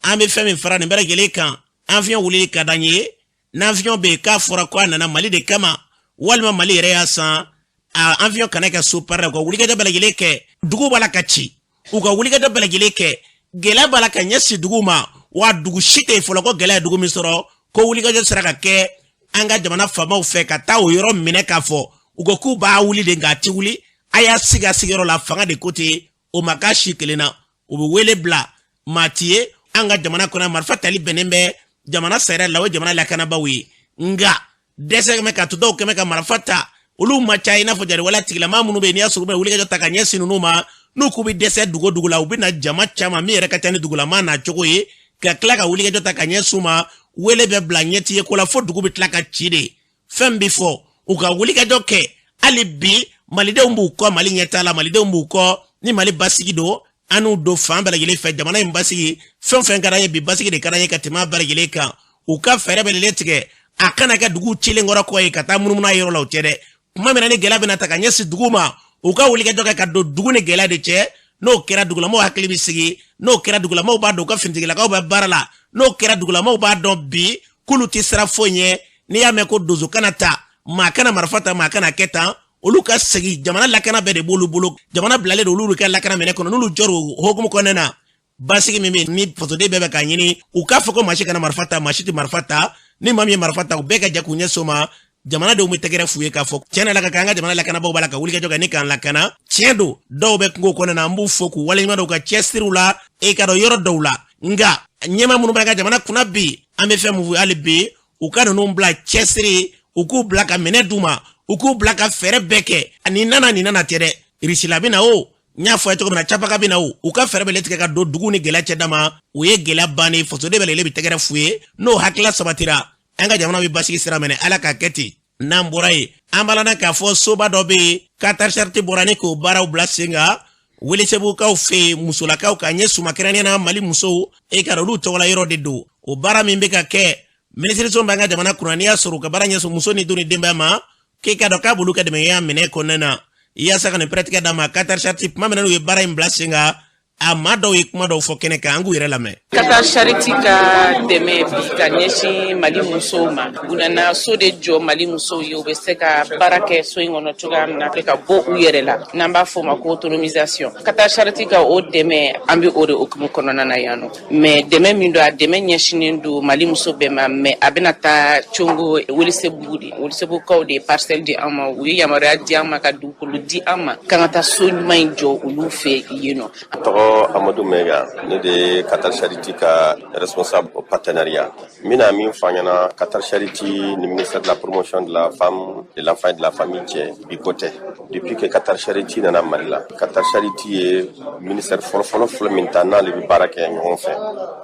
an bɛ fɛn min fara nin bɛɛ lajɛlen kan avion wulili ka d'an ye n'avion bɛ yen k'a fɔra ko a nana Mali de kama walima Mali yɛrɛ y'a san a avion kana kɛ so parɛ u ka wulikajɔ bɛɛ lajɛlen kɛ dugu b'a la ka ci u ka wulikajɔ bɛɛ lajɛlen kɛ gɛlɛya b'a la ka ɲɛsin dugu ma wa dugu si tɛ yen fɔlɔ ko gɛlɛya ye dugu min sɔrɔ ko wulikajɔ sera ka kɛ an ka jamana faamaw fɛ ka taa o yɔrɔ minɛ k'a fɔ u ko k'u b'a wuli de nka a ti wuli a y'a sigi a sigiyɔrɔ la fanga de ko ten o ma k'a si kelen na u bɛ wele bila maa ti ye an ka jamana kɔnɔ marifa tali bɛnnen bɛ jamana sariya la o ye jamana lakanabaaw ye nga dɛsɛ kɛmɛ ka to dɔw kɛmɛ ka marifa ta olu ma ca i n'a fɔ jariwala tigilamaa minnu bɛ yen n'i y'a sɔrɔ u bɛ wulikajɔ ta ka ɲɛsin ninnu ma n'u k'u bɛ dɛsɛ dugu la u bɛ na jama caman min yɛrɛ ka ca ni dugulamaa na cogo ye ka tila ka wulikajɔ ta ka ɲɛsin ma wele bɛ bila ɲɛti ye ko la fo dugu bɛ tila ka ci de fɛn bɛ fɔ u ka wulikajɔ kɛ hali bi malidenw b'u kɔ Mali ɲɛtaa la malidenw b'u kɔ ni Mali basigi don an n'u don fan bɛɛ lajɛlen fɛ jamana in basigi fɛn fɛn ka d'an ye bi basigi de ka d'an ye ka tɛmɛ a bɛɛ lajɛlen kan u ka fɛɛrɛ bɛɛ lajɛlen tigɛ a kana kɛ dugu cilen kɔrɔ kɔ ye ka taa munumunu a yɔrɔ la o cɛ dɛ kuma min na ni gɛlɛya bɛna ta ka ɲɛsin dugu ma u ka wulikajɔ kɛ ka don dugu ni gɛlɛya de cɛ n'o kɛra dugulamɔgɔw hakili bɛ sigi n'o kɛra dugulamɔgɔw b'a dɔn u ka finitigilakaw bɛ baara la n'o kɛra dugulamɔgɔw b'a dɔn bi k'olu tɛ sira foyi ɲɛ n'i y'a mɛn ko donso kana ta maa kana marifa ta maa kana kɛ tan olu ka segin jamana lakana bɛɛ de b'olu bolo jamana bilalen don olu ka lakana minɛ kɔnɔ n'olu jɔra o hukumu kɔnɔna na basigi min bɛ yen ni fasoden bɛɛ bɛ k'a ɲini u k'a fɔ ko maa si kana marifa ta maa si tɛ marifa ta ni maa min ye marifa ta u bɛɛ ka jɛ k'u ɲɛsin o ma jamanadenw bɛ tɛgɛrɛ f'u ye k'a fɔ tiɲɛ na ka kan an ka jamana lakanabaaw b'a la ka wulikajɔ kɛ ni k'an lakana tiɲɛ don dɔw bɛ kungo kɔnɔna na an b'u fɔ k'u waleɲuman dɔw ka cɛsiriw la ka dɔn yɔrɔ dɔw la nka ɲɛmaa minnu b'a ka jamana kunna bi an bɛ fɛn mun fɔ hali bi u ka ninnu bila cɛsiri u k'u bila ka minɛ d'u ma u k'u bila ka fɛɛrɛ bɛɛ kɛ nin nana tɛ dɛ risila bɛ na o n y'a fɔ a ye cogo min na capaga bɛ na o u ka fɛɛrɛ bɛ tigɛ ka don dugu ni gɛlɛya cɛ dama o ye gɛlɛya bannen fasoden bɛɛ lajɛlen bɛ tɛgɛrɛ f'u ye n'o hakilila sabatira an ka jamana bɛ basigi sira minɛ ala k'a kɛ ten n'an bɔra ye an b'a la k'a fɔ soba dɔ bɛ yen Qatar Charity bɔra ni k'o baaraw bila sen kan Welesebugukaw fɛ yen musolakaw ka ɲɛ sumakɛrɛnnen na Mali musow ka olu tɔgɔla yɔrɔ de don o baara min bɛ ka kɛ minisiriso b'an ka jamana kunna n'i y'a sɔrɔ u ka baara ɲɛsin muso ni du ni denbaya ma k'e ka dɔn k'a b'olu ka dɛmɛya minɛ kɔnɔna na yaasa ka nin pɛrɛtigɛ d'a ma Qatar Charity tuma min na n'u ye baara in bila sen kan a maa dɔw ye kuma dɔw fɔ kɛnɛ kan an k'u yɛrɛ lamɛn. Ka taa charity ka dɛmɛ bi ka ɲɛsin Mali musow ma u nana so de jɔ Mali musow ye u bɛ se ka baara kɛ so in kɔnɔ cogoya min na ka bɔ u yɛrɛ la n'an b'a fɔ o ma ko autonomisation. Ka taa charity ka o dɛmɛ an bɛ o de hukumu kɔnɔna na yan nɔ mais dɛmɛ min don a dɛmɛ ɲɛsinen don Mali muso bɛɛ ma mais a bɛna taa congo Welesebugu de Welesebugukaw de parcelle di an ma u ye yamaruya di an ma ka dugukolo di an ma k'an ka taa so ɲuman in jɔ olu fɛ yen nɔ. Tɔgɔ Amadou Mega ne de Qatar Charity ka responsable au partenariat. Mina min fɔ an ɲɛna Qatar Charity ni ministère de la promotion de la femme, de l'enfant et de la famille cɛ bi ko tɛ. Depuis que Qatar Charity nana Mali la Qatar Charity ye ministère fɔlɔ min ta n'ale bɛ baara kɛ ɲɔgɔn fɛ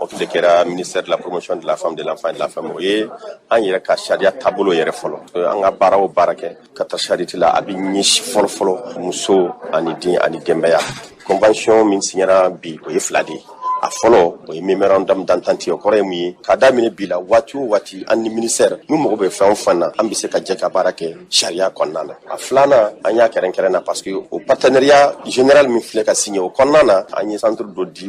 o de kɛra ministère de la promotion de la femme, de l'enfant et de la famille. O ye an yɛrɛ ka sariya taabolo yɛrɛ fɔlɔ an ka baara o baara kɛ Qatar Charity la a bɛ ɲɛsin fɔlɔ muso ani den ani denbaya. Convention min signera bi o ye fila de a fɔlɔ o ye memorandum d'entente o kɔrɔ ye mun ye ka daminɛ bi la waati o waati an ni ministère min mago bɛ fɛn o fɛn na an bɛ se ka jɛ ka baara kɛ sariya kɔnɔna na a filanan an y'a kɛrɛnkɛrɛn na parce que o partenariat général min filɛ ka signé o kɔnɔna na an ye centre dɔ di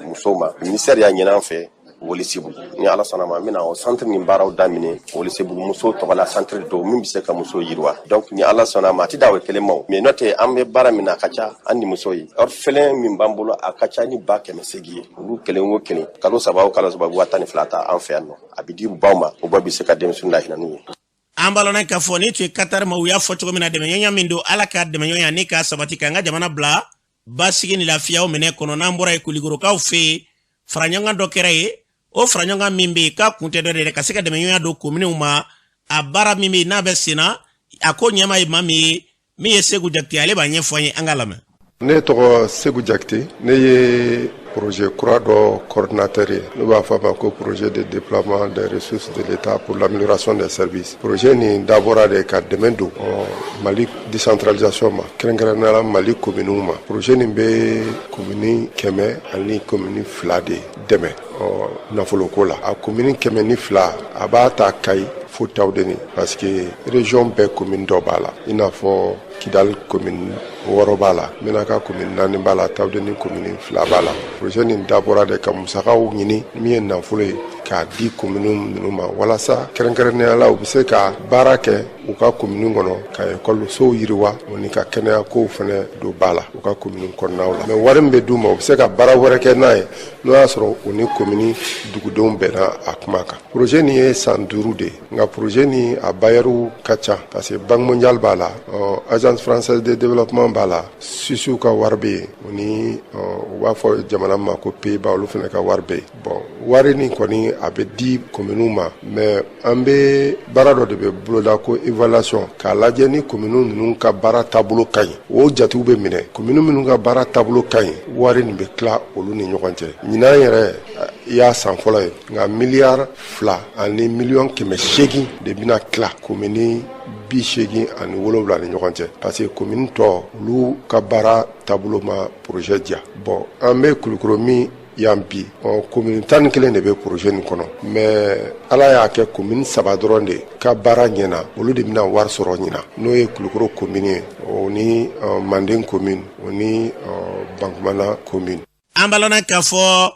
musow ma ministère y'a ɲin'an fɛ Welesebugu ni ala sɔnna ma n bɛna o centre nin baaraw daminɛ Welesebugu musow tɔgɔla centre dɔw min bɛ se ka musow yiriwa donc ni ala sɔnna ma a tɛ da o kelen ma mais n'o tɛ an bɛ baara min na a ka ca an ni musow ye orphelin min b'an bolo a ka ca ni 280 ye olu kelen o kelen kalo saba o kalo saba 12 ta an fɛ yan nɔ a bɛ di baw ma o bɛɛ bɛ se ka denmisɛnninw lahinɛ n'u ye. An balona k'a fɔ ni tun ye Qatar ma u y'a fɔ cogo min na dɛmɛɲɔgɔnya min don ala ka dɛmɛɲɔgɔnya ni k'a sabati k'an ka jamana bila basigi ni lafiyaw minɛ kɔnɔ n'an bɔra ye Kuligorokaw fɛ yen faraɲɔgɔn dɔ kɛra ye o faraɲɔgɔn min bɛ yen k'a kun tɛ dɔ de ka se ka dɛmɛɲɔgɔnya don kominiw ma a baara min bɛ yen n'a bɛ senna a ko ɲɛma ye maa min ye min ye Segu Jakite ale b'a ɲɛfɔ an ye an ka lamɛn. Ne tɔgɔ Segu Jakite ne ye projet kura dɔ coordinateur ye ne b'a fɔ a ma ko projet de déploiement des ressources de l'État pour l'amélioration des services. Projet nin dabɔra de ka dɛmɛ don Mali décentralisation ma kɛrɛnkɛrɛnnenya la Mali kominiw ma. Projet nin bɛ komini 100 ani komini 2 de dɛmɛ nafoloko la. A komini 102 a b'a ta Kayi fo Tawudeni parce que région bɛɛ commune dɔ b'a la i n'a fɔ Kidal commune 6 b'a la Menaka commune 4 b'a la Tawudeni commune 2 b'a la. Projet nin dabɔra de ka musakaw ɲini min ye nafolo ye k'a di commune ninnu ma walasa kɛrɛnkɛrɛnnenya la u bɛ se ka baara kɛ u ka commune kɔnɔ ka ekɔlisow yiriwa o ni ka kɛnɛya kow fana don ba la u ka commune kɔnɔnaw la mais wari min bɛ d'u ma u bɛ se ka baara wɛrɛ kɛ n'a ye n'o y'a sɔrɔ u ni commune dugudenw bɛnna a kuma kan. Projet nin ye san 5 de nka projet nin a bailleurs ka ca parce que Banque mondiale b'a la Agence française de développement b'a la Suisse ka wari bɛ yen o ni u b'a fɔ jamana ma ko Pays-Bas olu fana ka wari bɛ yen bon wari nin kɔni a bɛ di communew ma mais an bɛ baara dɔ de bɛ boloda ko évaluation k'a lajɛ ni communew ninnu ka baara taabolo ka ɲi o jatew bɛ minɛ commune minnu ka baara taabolo ka ɲi wari nin bɛ tila olu ni ɲɔgɔn cɛ ɲinan yɛrɛ i y'a san fɔlɔ ye nka miliyari 2 ani miliyɔn 800 de bɛna tila commune 87 ni ɲɔgɔn cɛ parce que commune tɔ olu ka baara taabolo ma projet diya bon an bɛ Kulukoro min yan bi commune 11 de bɛ projet nin kɔnɔ mais ala y'a kɛ commune 3 dɔrɔn de ka baara ɲɛna olu de bɛna wari sɔrɔ ɲina n'o ye Kulukoro commune ye o ni Manden commune o ni Bankumana commune. An balona k'a fɔ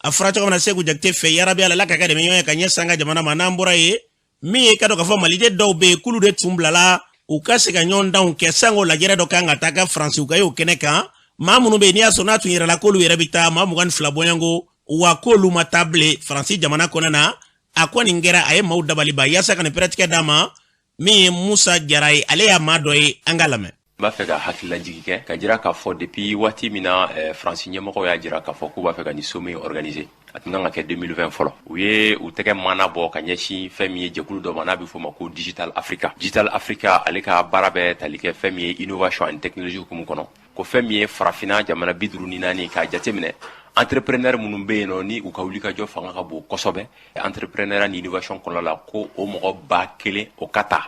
a fɔra cogo min na Segu Jakite fɛ yarabi ala ka kɛ dɛmɛɲɔgɔnya ka ɲɛsin an ka jamana ma n'an bɔra ye min ye ka dɔn k'a fɔ maliden dɔw bɛ yen k'olu de tun bilala u ka se ka ɲɔgɔn danw kɛ sango lajɛrɛ dɔ kan ka taa ka Faransiw ka ye o kɛnɛ kan maa minnu bɛ yen n'i y'a sɔrɔ n'a tun yɛrɛla k'olu yɛrɛ bɛ taa maa 22 bɔɲɔngo wa k'olu ma taa bilen Faransi jamana kɔnɔ na a ko nin kɛra a ye maaw dabaliba yaasa ka nin pɛrɛtikɛ d'a ma min ye Musa Jara ye ale y'a maa dɔ ye an ka lamɛn. N b'a fɛ ka hakililajigi kɛ ka jira k'a fɔ depuis waati min na Faransi ɲɛmɔgɔw y'a jira k'a fɔ k'u b'a fɛ ka nin sommet organiser a tun kan ka kɛ 2020 fɔlɔ u ye u tɛgɛ mana bɔ ka ɲɛsin fɛn min ye jɛkulu dɔ ma n'a bɛ fɔ ma ko Digital Africa. Digital Africa ale ka baara bɛ tali kɛ fɛn min ye innovation ani technologie hukumu kɔnɔ ko fɛn min ye farafinna jamana 54 k'a jateminɛ entrepreneur minnu bɛ yen nɔ ni u ka wulikajɔ fanga ka bon kosɛbɛ entrepreneur ni innovation kɔnɔna la ko o mɔgɔ 1000 o ka taa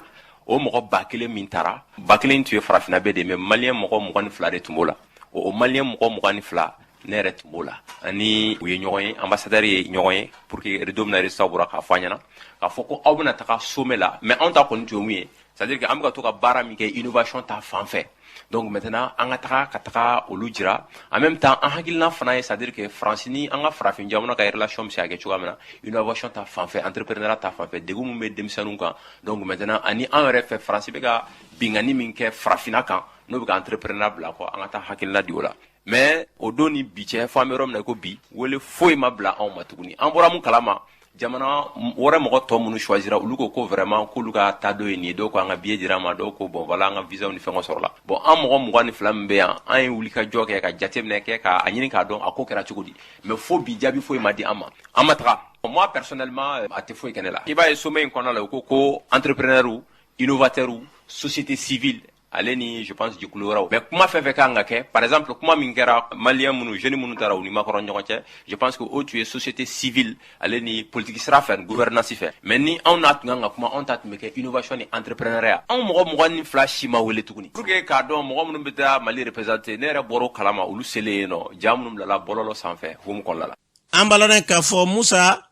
o mɔgɔ 1000 min taara 1000 tun ye farafinna bɛɛ de mais malien mɔgɔ 22 de tun b'o la o malien mɔgɔ 22 ne yɛrɛ tun b'o la ani u ye ɲɔgɔn ye ambassadeur ye ɲɔgɔn ye pour que redo bɛna résultat bɔra k'a fɔ an ɲɛna k'a fɔ ko aw bɛna taga sommet la mais anw ta kɔni tun ye mun ye c'est à dire que an bɛ ka to ka baara min kɛ innovation ta fan fɛ donc maintenant an ka taga olu jira en même temps an hakilina fana ye, c'est-à-dire que France ni an ka farafin jamana ka relation bɛ se ka kɛ cogoya min na, innovation ta fanfɛ, entrepreneuriat ta fanfɛ, degun min bɛ denmisɛnninw kan, donc maintenant ani an yɛrɛ fɛ France bɛ ka bingani min kɛ farafina kan n'o bɛ ka entrepreneur bila kɔ, an ka taa hakilina di o la. mais o don ni bi cɛ fo an bɛ yɔrɔ min na ko bi wele foyi ma bila anw ma tuguni, an bɔra mun kalama jamana wɛrɛ mɔgɔ tɔ minnu choisira olu ko vraiment k'olu ka taa dɔ ye nin ye, dɔw ko an ka billet dira ma, dɔw ko bon voilà an ka visa ni fɛngɛ sɔrɔla. bon an mɔgɔ 22 min bɛ yan an ye wuli ka jɔ kɛ ka jateminɛ kɛ ka a ɲini k'a dɔn a ko kɛra cogo di, mais fo bi jaabi foyi ma di an ma, an ma taga. moi personnellement a tɛ foyi kɛ ne la. i b'a ye sommet in kɔnɔna la u ko entrepreneur, innovateur, société civile ale ni je pense jɛkulu wɛrɛw, mais kuma fɛn fɛn kan ka kɛ, par exemple kuma min kɛra malien minnu jeune minnu taara u ni makɔrɔ ɲɔgɔn cɛ, je pense que o tun ye société civile ale ni politique sira fɛ gouvernance fɛ, mais ni anw n'a tun kan ka kuma anw ta tun bɛ kɛ innovation ni entrepreneuriat. anw mɔgɔ 22 si ma wele tuguni pour que k'a dɔn mɔgɔ minnu bɛ taa Mali représenter, ne yɛrɛ bɔra o kalama olu selen yen nɔ jaa minnu bilala bɔlɔlɔ sanfɛ hukumu kɔnɔna la. an balana k'a fɔ Musa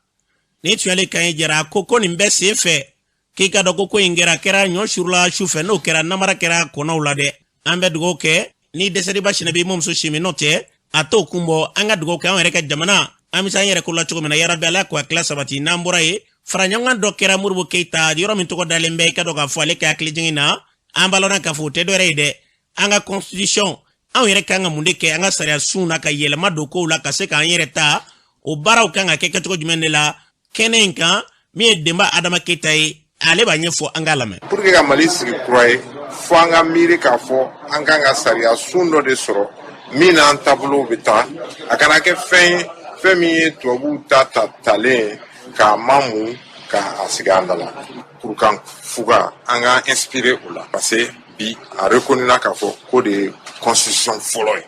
ni tun y'ale kan ye jara ko nin bɛ sen fɛ k'i ka dɔn ko in kɛra ɲɔ surula sufɛ n'o kɛra namara kɛra kɔnɔw la dɛ. an bɛ dugawu kɛ ni dɛsɛriba sinɛ b'i muso simi n'o tɛ a t'o kun bɔ, an ka dugawu kɛ an yɛrɛ ka jamana an bɛ se an yɛrɛ ko la cogo min na yarabi ala k'o hakili sabati. n'an bɔra ye fara ɲɔgɔn dɔ kɛra Modibo Keyita yɔrɔ min tɔgɔ dalen bɛ i ka dɔn k'a fɔ ale ka hakili jigin na, an balana k'a fɔ o tɛ dɔ wɛrɛ ye dɛ, an ka constitution anw yɛrɛ kan ka mun de kɛ an ka sariya sun na ka yɛlɛma don kow la ka se k'an yɛrɛ ta, o baaraw kan ka kɛ kɛcogo jumɛn de la kɛnɛ in kan min ye Denba Adama Keyita ye ale b'a ɲɛfɔ an ka lamɛn. pour que ka Mali sigi kura ye fo an ka miiri k'a fɔ an kan ka sariya sun dɔ de sɔrɔ min n'an taabolow bɛ taa, a kana kɛ fɛn ye fɛn min ye tubabuw ta talen k'a mamu k'a sigi an da la. pour kan fuga an ka inspiré o la parce que bi a reconnue k'a fɔ ko de ye constitution fɔlɔ ye.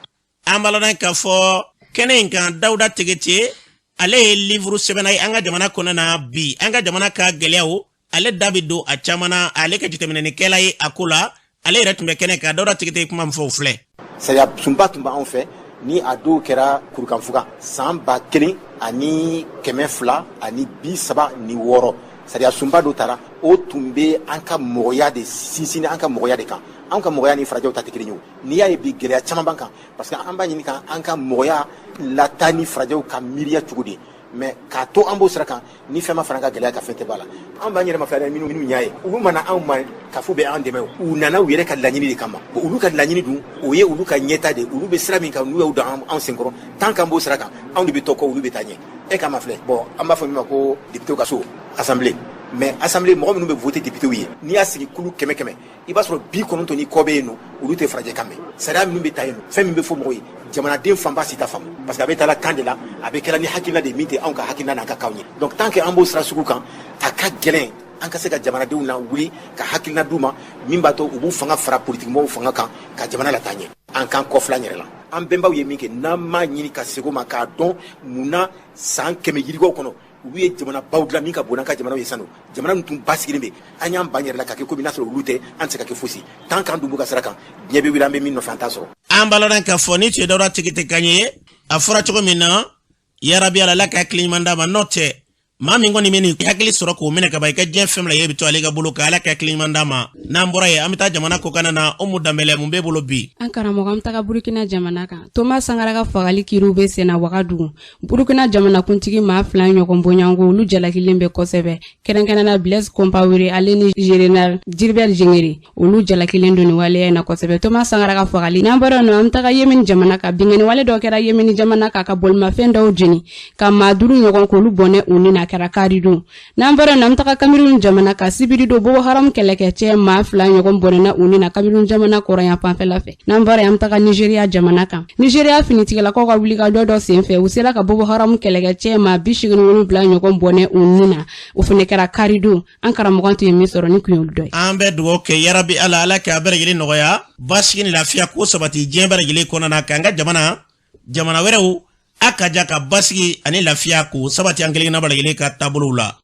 an balana k'a fɔ kɛnɛ in kan Dawuda Tegete ale ye livre sɛbɛnna ye an ka jamana kɔnɔ na bi an ka jamana ka gɛlɛyaw ale da bɛ don a caman na, ale ka jateminɛlikɛla ye a ko la, ale yɛrɛ tun bɛ kɛnɛ kan Dawuda Tegete kuma min fɔ o filɛ. sariya sunba tun b'anw fɛ ni a dɔw kɛra kurukanfuga san 1000 ani 236 sariya sunba dɔ taara o tun bɛ an ka mɔgɔya de sinsin an ka mɔgɔya de kan. an ka mɔgɔya ni farajɛw ta tɛ kelen ye o. n'i y'a ye bi gɛlɛya caman b'an kan parce que an b'a ɲini ka an ka mɔgɔya lataa ni farajɛw ka miiriya cogo de ye, mais k'a to an b'o sira kan ni fɛn ma fara an ka gɛlɛya ka fɛn tɛ b'a la. an b'an yɛrɛ ma fɛ minnu y'a ye olu mana anw ma k'a fɔ bɛ an dɛmɛ o, u nana u yɛrɛ ka laɲini de kama. olu ka laɲini dun o ye olu ka ɲɛta de, olu bɛ sira min kan n'u y'o dan an senkɔrɔ tant qu'an b'o sira kan anw de bɛ tɔ kɔ olu bɛ taa ɲɛ. e k'a ma filɛ bon an b'a fɔ min ma ko député ka so assemblée, mais assemblée mɔgɔ minnu bɛ voter député ye n'i y'a sigi kulu 100 i b'a sɔrɔ 90 ni kɔ bɛ yen nɔ olu tɛ farajɛ kan mɛn. sariya minnu bɛ taa yen nɔ fɛn min bɛ fɔ mɔgɔw ye jamanaden fanba si t'a faamu parce que a bɛ taa la kan de la, a bɛ kɛra ni hakilina de min tɛ anw ka hakilina n'an ka kanw ye. donc tant que an b'o sira sugu kan a ka gɛlɛn an ka se ka jamanadenw na wuli ka hakilina d'u ma min b'a to u b'u fanga fara politique mɔgɔw fanga kan ka jamana la taa ɲɛ. an k'an kɔfila an yɛrɛ la. an bɛnbaw ye min kɛ n'an m'a ɲini ka segin o ma k'a dɔn munna san 100 yirigaw kɔnɔ olu ye jamana baw dilan min ka bon n'an ka jamanaw ye sanu. jamana min tun basigilen bɛ an y'an ban yɛrɛ la ka kɛ komi n'a sɔrɔ olu tɛ an tɛ se ka kɛ fosi tant qu'an dun b'u ka sira kan diɲɛ bɛ wuli an bɛ min nɔfɛ an t'a sɔrɔ. an balana k'a fɔ ni tun ye Dawuda Tegete kan ye a fɔra cogo min na yarabi ala ka hakili ɲuman d'a ma n'o tɛ maa min kɔni bɛ nin hakili sɔrɔ k'o minɛ ka ban i ka diɲɛ fɛn bɛɛ bɛ to ale ka bolo kan ala ka hakili ɲuman d'a ma. n'an bɔra ye an bɛ taa jamana kɔkan na Umu Danbɛlɛ mun b'e bolo bi. an karamɔgɔ an bɛ taga Burukina jamana kan. Thomas Sankara ka fagali kiriw bɛ sen na Wagadugu. Burukina jamanakuntigi maa 2 ɲɔgɔn bonyanko olu jalakilen bɛ kosɛbɛ, kɛrɛnkɛrɛnna Blaise Compaoré ale ni général Djibril Jengeri olu jalakilen don ni waleya in na kosɛbɛ. Thomas Sankara ka fagali n'an bɔra yen nɔ an bɛ taga Yemeni jamana kan. bingani wale dɔ kɛra Yemeni jamana kan ka bolimafɛn dɔw jeni ka maa 5 ɲɔgɔn k'olu bɔnɛ u ni na kɛra karidon. n'an bɔra yen nɔ an bɛ taga Cameroun jamana kan. sibiri don Boko Haram kɛlɛkɛcɛ maa 2 ɲɔgɔn bɔnɛna u ni na Cameroun jamana kɔrɔyan fanfɛla fɛ. n'an bɔra yen an bɛ taga Nigeria jamana kan. Nigeria finitigilakaw ka wulikajɔ dɔ senfɛ u sera ka Boko Haram kɛlɛkɛcɛ maa 87 ɲɔgɔn bɔnɛ u ni na o fana kɛra karidon. an karamɔgɔ tun ye min sɔrɔ ni kun y'olu dɔ ye. an bɛ dugawu kɛ yarabi ala ka bɛɛ lajɛlen nɔgɔya basigi ni lafiya ko sabati diɲɛ bɛɛ lajɛlen kɔnɔna na k'an ka jamana wɛrɛw a ka ja ka basigi ani lafiya ko sabati an kelenkelenna bɛɛ lajɛlen ka taabolow la.